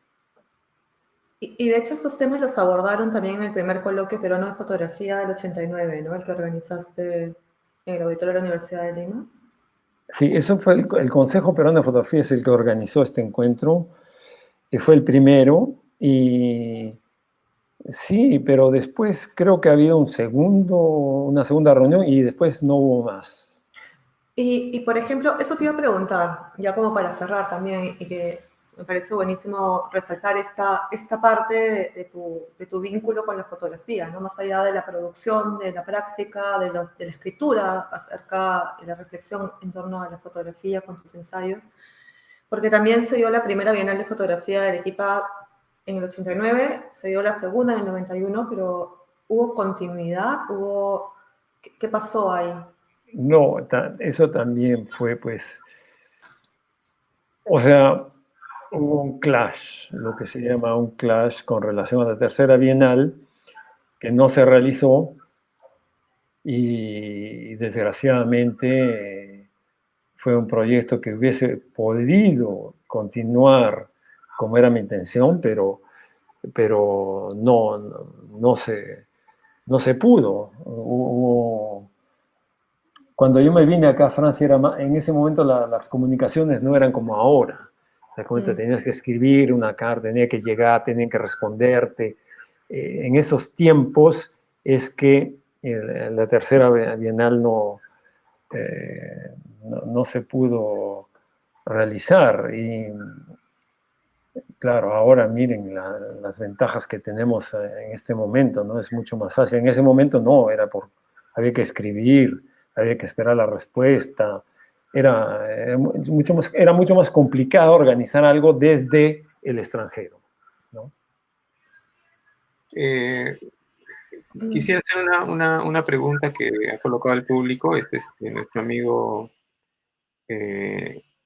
S4: Y de hecho esos temas los abordaron también en el primer coloquio peruano de fotografía del 89, ¿no? El que organizaste en el auditorio de la Universidad de Lima.
S2: Sí, eso fue el Consejo Peruano de Fotografía, es el que organizó este encuentro, y fue el primero, y sí, pero después creo que ha habido una segunda reunión y después no hubo más.
S4: Y por ejemplo, eso te iba a preguntar, ya como para cerrar también, y que me parece buenísimo resaltar esta parte de tu vínculo con la fotografía, ¿no? Más allá de la producción, de la práctica, de la escritura, acerca de la reflexión en torno a la fotografía con tus ensayos, porque también se dio la primera Bienal de Fotografía de Arequipa en el 89, se dio la segunda en el 91, pero ¿hubo continuidad? ¿Qué pasó ahí?
S2: No, eso también fue, pues, o sea, hubo un clash, lo que se llama un clash con relación a la tercera Bienal, que no se realizó y desgraciadamente fue un proyecto que hubiese podido continuar como era mi intención, pero no se pudo. Cuando yo me vine acá a Francia, en ese momento las comunicaciones no eran como ahora. Tenías que escribir una carta, tenía que llegar, tenían que responderte. En esos tiempos es que la tercera Bienal no se pudo realizar. Y claro, ahora miren las ventajas que tenemos en este momento, ¿no? Es mucho más fácil. En ese momento no, había que escribir, había que esperar la respuesta. Era mucho más complicado organizar algo desde el extranjero, ¿no?
S1: Eh, Quisiera hacer una pregunta que ha colocado el público. Es nuestro amigo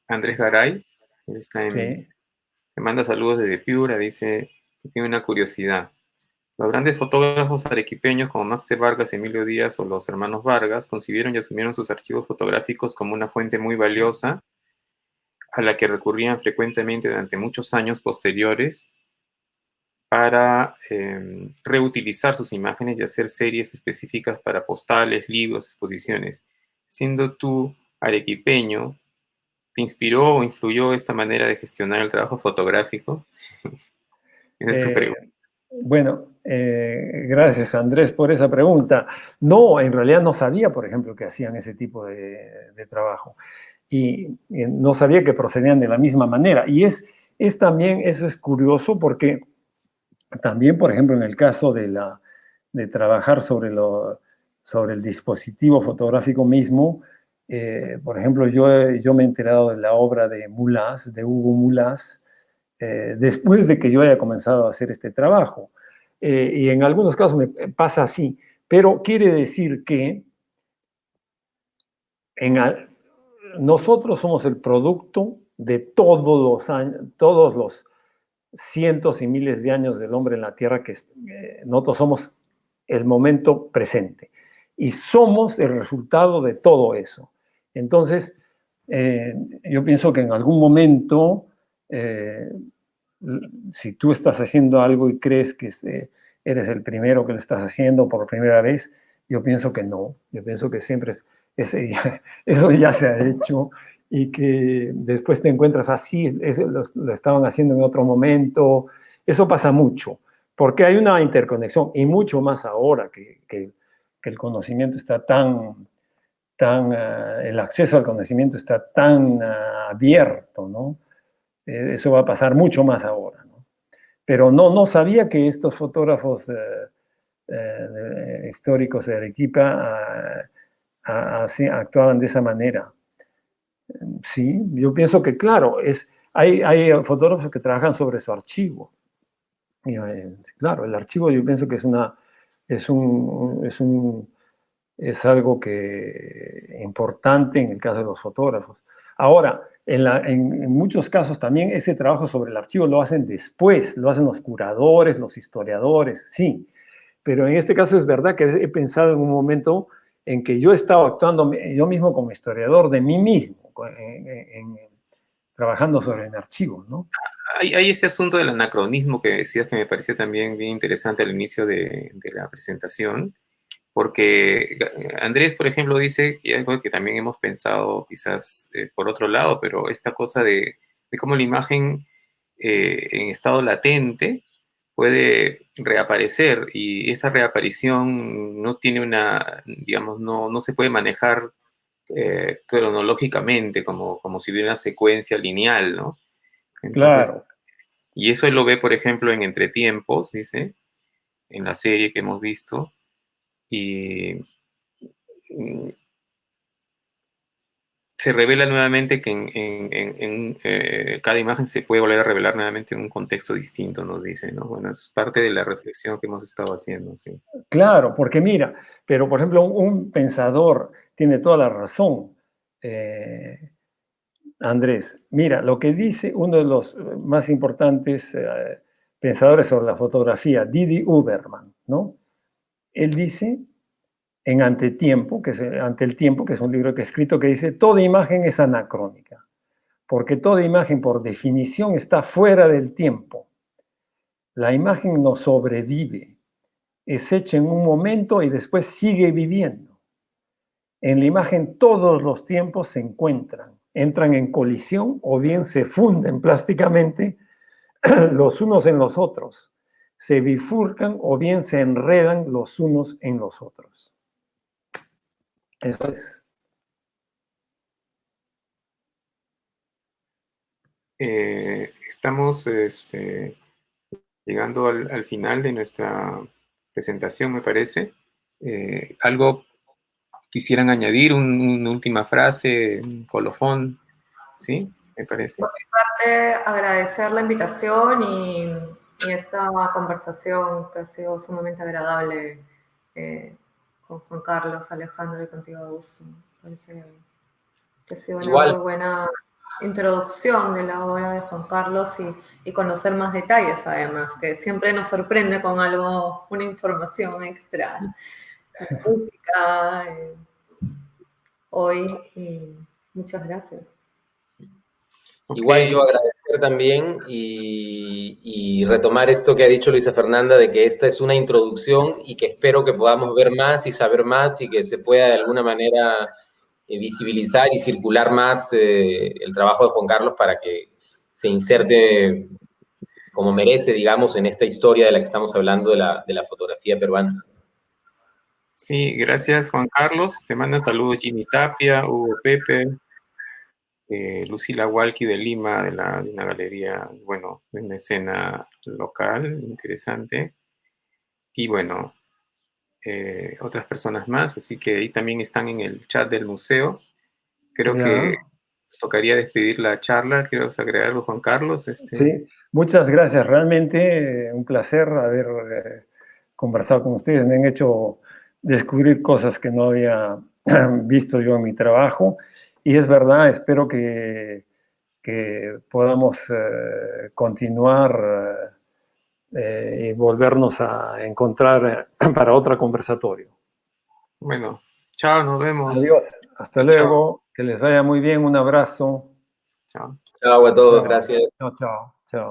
S1: Andrés Garay. Él está
S2: Sí.
S1: me manda saludos desde Piura. Dice que tiene una curiosidad. Los grandes fotógrafos arequipeños como Max de Vargas, Emilio Díaz o los hermanos Vargas concibieron y asumieron sus archivos fotográficos como una fuente muy valiosa a la que recurrían frecuentemente durante muchos años posteriores para reutilizar sus imágenes y hacer series específicas para postales, libros, exposiciones. Siendo tú arequipeño, ¿te inspiró o influyó esta manera de gestionar el trabajo fotográfico? Esa es tu pregunta.
S2: Bueno, gracias Andrés por esa pregunta. No, en realidad no sabía, por ejemplo, que hacían ese tipo de trabajo. Y no sabía que procedían de la misma manera. Y es también, eso es curioso porque también, por ejemplo, en el caso de trabajar sobre el dispositivo fotográfico mismo, por ejemplo, yo me he enterado de la obra de Mulas, de Hugo Mulas, después de que yo haya comenzado a hacer este trabajo. Y en algunos casos me pasa así, pero quiere decir que nosotros somos el producto de todos los años, todos los cientos y miles de años del hombre en la Tierra, que nosotros somos el momento presente. Y somos el resultado de todo eso. Entonces, yo pienso que en algún momento, si tú estás haciendo algo y crees que eres el primero que lo estás haciendo por primera vez, yo pienso que no. Yo pienso que siempre eso ya se ha hecho y que después te encuentras así, lo estaban haciendo en otro momento. Eso pasa mucho, porque hay una interconexión, y mucho más ahora que el conocimiento está el acceso al conocimiento está tan abierto, ¿no? Eso va a pasar mucho más ahora, ¿no? Pero no sabía que estos fotógrafos históricos de Arequipa así actuaban de esa manera. Sí, yo pienso que, claro, hay fotógrafos que trabajan sobre su archivo. Y, claro, el archivo yo pienso que es algo importante en el caso de los fotógrafos. Ahora, en muchos casos también ese trabajo sobre el archivo lo hacen después, lo hacen los curadores, los historiadores, sí. Pero en este caso es verdad que he pensado en un momento en que yo estaba actuando yo mismo como historiador de mí mismo, trabajando sobre el archivo, ¿no?
S1: Hay este asunto del anacronismo que decías que me pareció también bien interesante al inicio de la presentación, porque Andrés, por ejemplo, dice que algo que también hemos pensado quizás por otro lado, pero esta cosa de cómo la imagen en estado latente puede reaparecer y esa reaparición no tiene digamos, no se puede manejar cronológicamente como si hubiera una secuencia lineal, ¿no? Entonces,
S2: Claro.
S1: y eso él lo ve, por ejemplo, en Entretiempos, dice, en la serie que hemos visto, y se revela nuevamente que cada imagen se puede volver a revelar nuevamente en un contexto distinto, nos dice, ¿no? Bueno, es parte de la reflexión que hemos estado haciendo, sí.
S2: Claro, porque mira, pero por ejemplo, un pensador tiene toda la razón, Andrés. Mira, lo que dice uno de los más importantes pensadores sobre la fotografía, Didi Uberman, ¿no? Él dice en Ante el Tiempo, que es un libro que he escrito, que dice, toda imagen es anacrónica, porque toda imagen por definición está fuera del tiempo. La imagen no sobrevive, es hecha en un momento y después sigue viviendo. En la imagen todos los tiempos se encuentran, entran en colisión o bien se funden plásticamente los unos en los otros, se bifurcan o bien se enredan los unos en los otros. Eso es.
S1: Estamos llegando al final de nuestra presentación, me parece. ¿Algo quisieran añadir? Una última frase, un colofón, ¿sí? Me parece.
S4: Por mi parte, agradecer la invitación y y esta conversación que ha sido sumamente agradable con Juan Carlos, Alejandro y contigo, Augusto. Parece que ha sido una
S3: Igual.
S4: muy buena introducción de la obra de Juan Carlos y conocer más detalles, además, que siempre nos sorprende con algo, una información extra, música, hoy. Y muchas gracias.
S1: Ok.
S3: Igual yo agradecer también y retomar esto que ha dicho Luisa Fernanda, de que esta es una introducción y que espero que podamos ver más y saber más y que se pueda de alguna manera visibilizar y circular más el trabajo de Juan Carlos para que se inserte como merece, digamos, en esta historia de la que estamos hablando de la fotografía peruana.
S1: Sí, gracias Juan Carlos. Te manda saludos Jimmy Tapia, Hugo Pepe, Lucila Walkie de Lima, de una galería, bueno, de una escena local, interesante. Y bueno, otras personas más, así que ahí también están en el chat del museo. Creo que
S2: Ya.
S1: nos tocaría despedir la charla. ¿Quiero agregar algo, Juan Carlos?
S2: Sí, muchas gracias. Realmente un placer haber conversado con ustedes. Me han hecho descubrir cosas que no había visto yo en mi trabajo. Y es verdad, espero que podamos continuar y volvernos a encontrar para otro conversatorio.
S1: Bueno, chao, nos vemos.
S2: Adiós, hasta
S1: Chao,
S2: luego, que les vaya muy bien, un abrazo.
S1: chao.
S3: Chao a todos,
S2: Chao,
S3: gracias.
S2: chao, chao.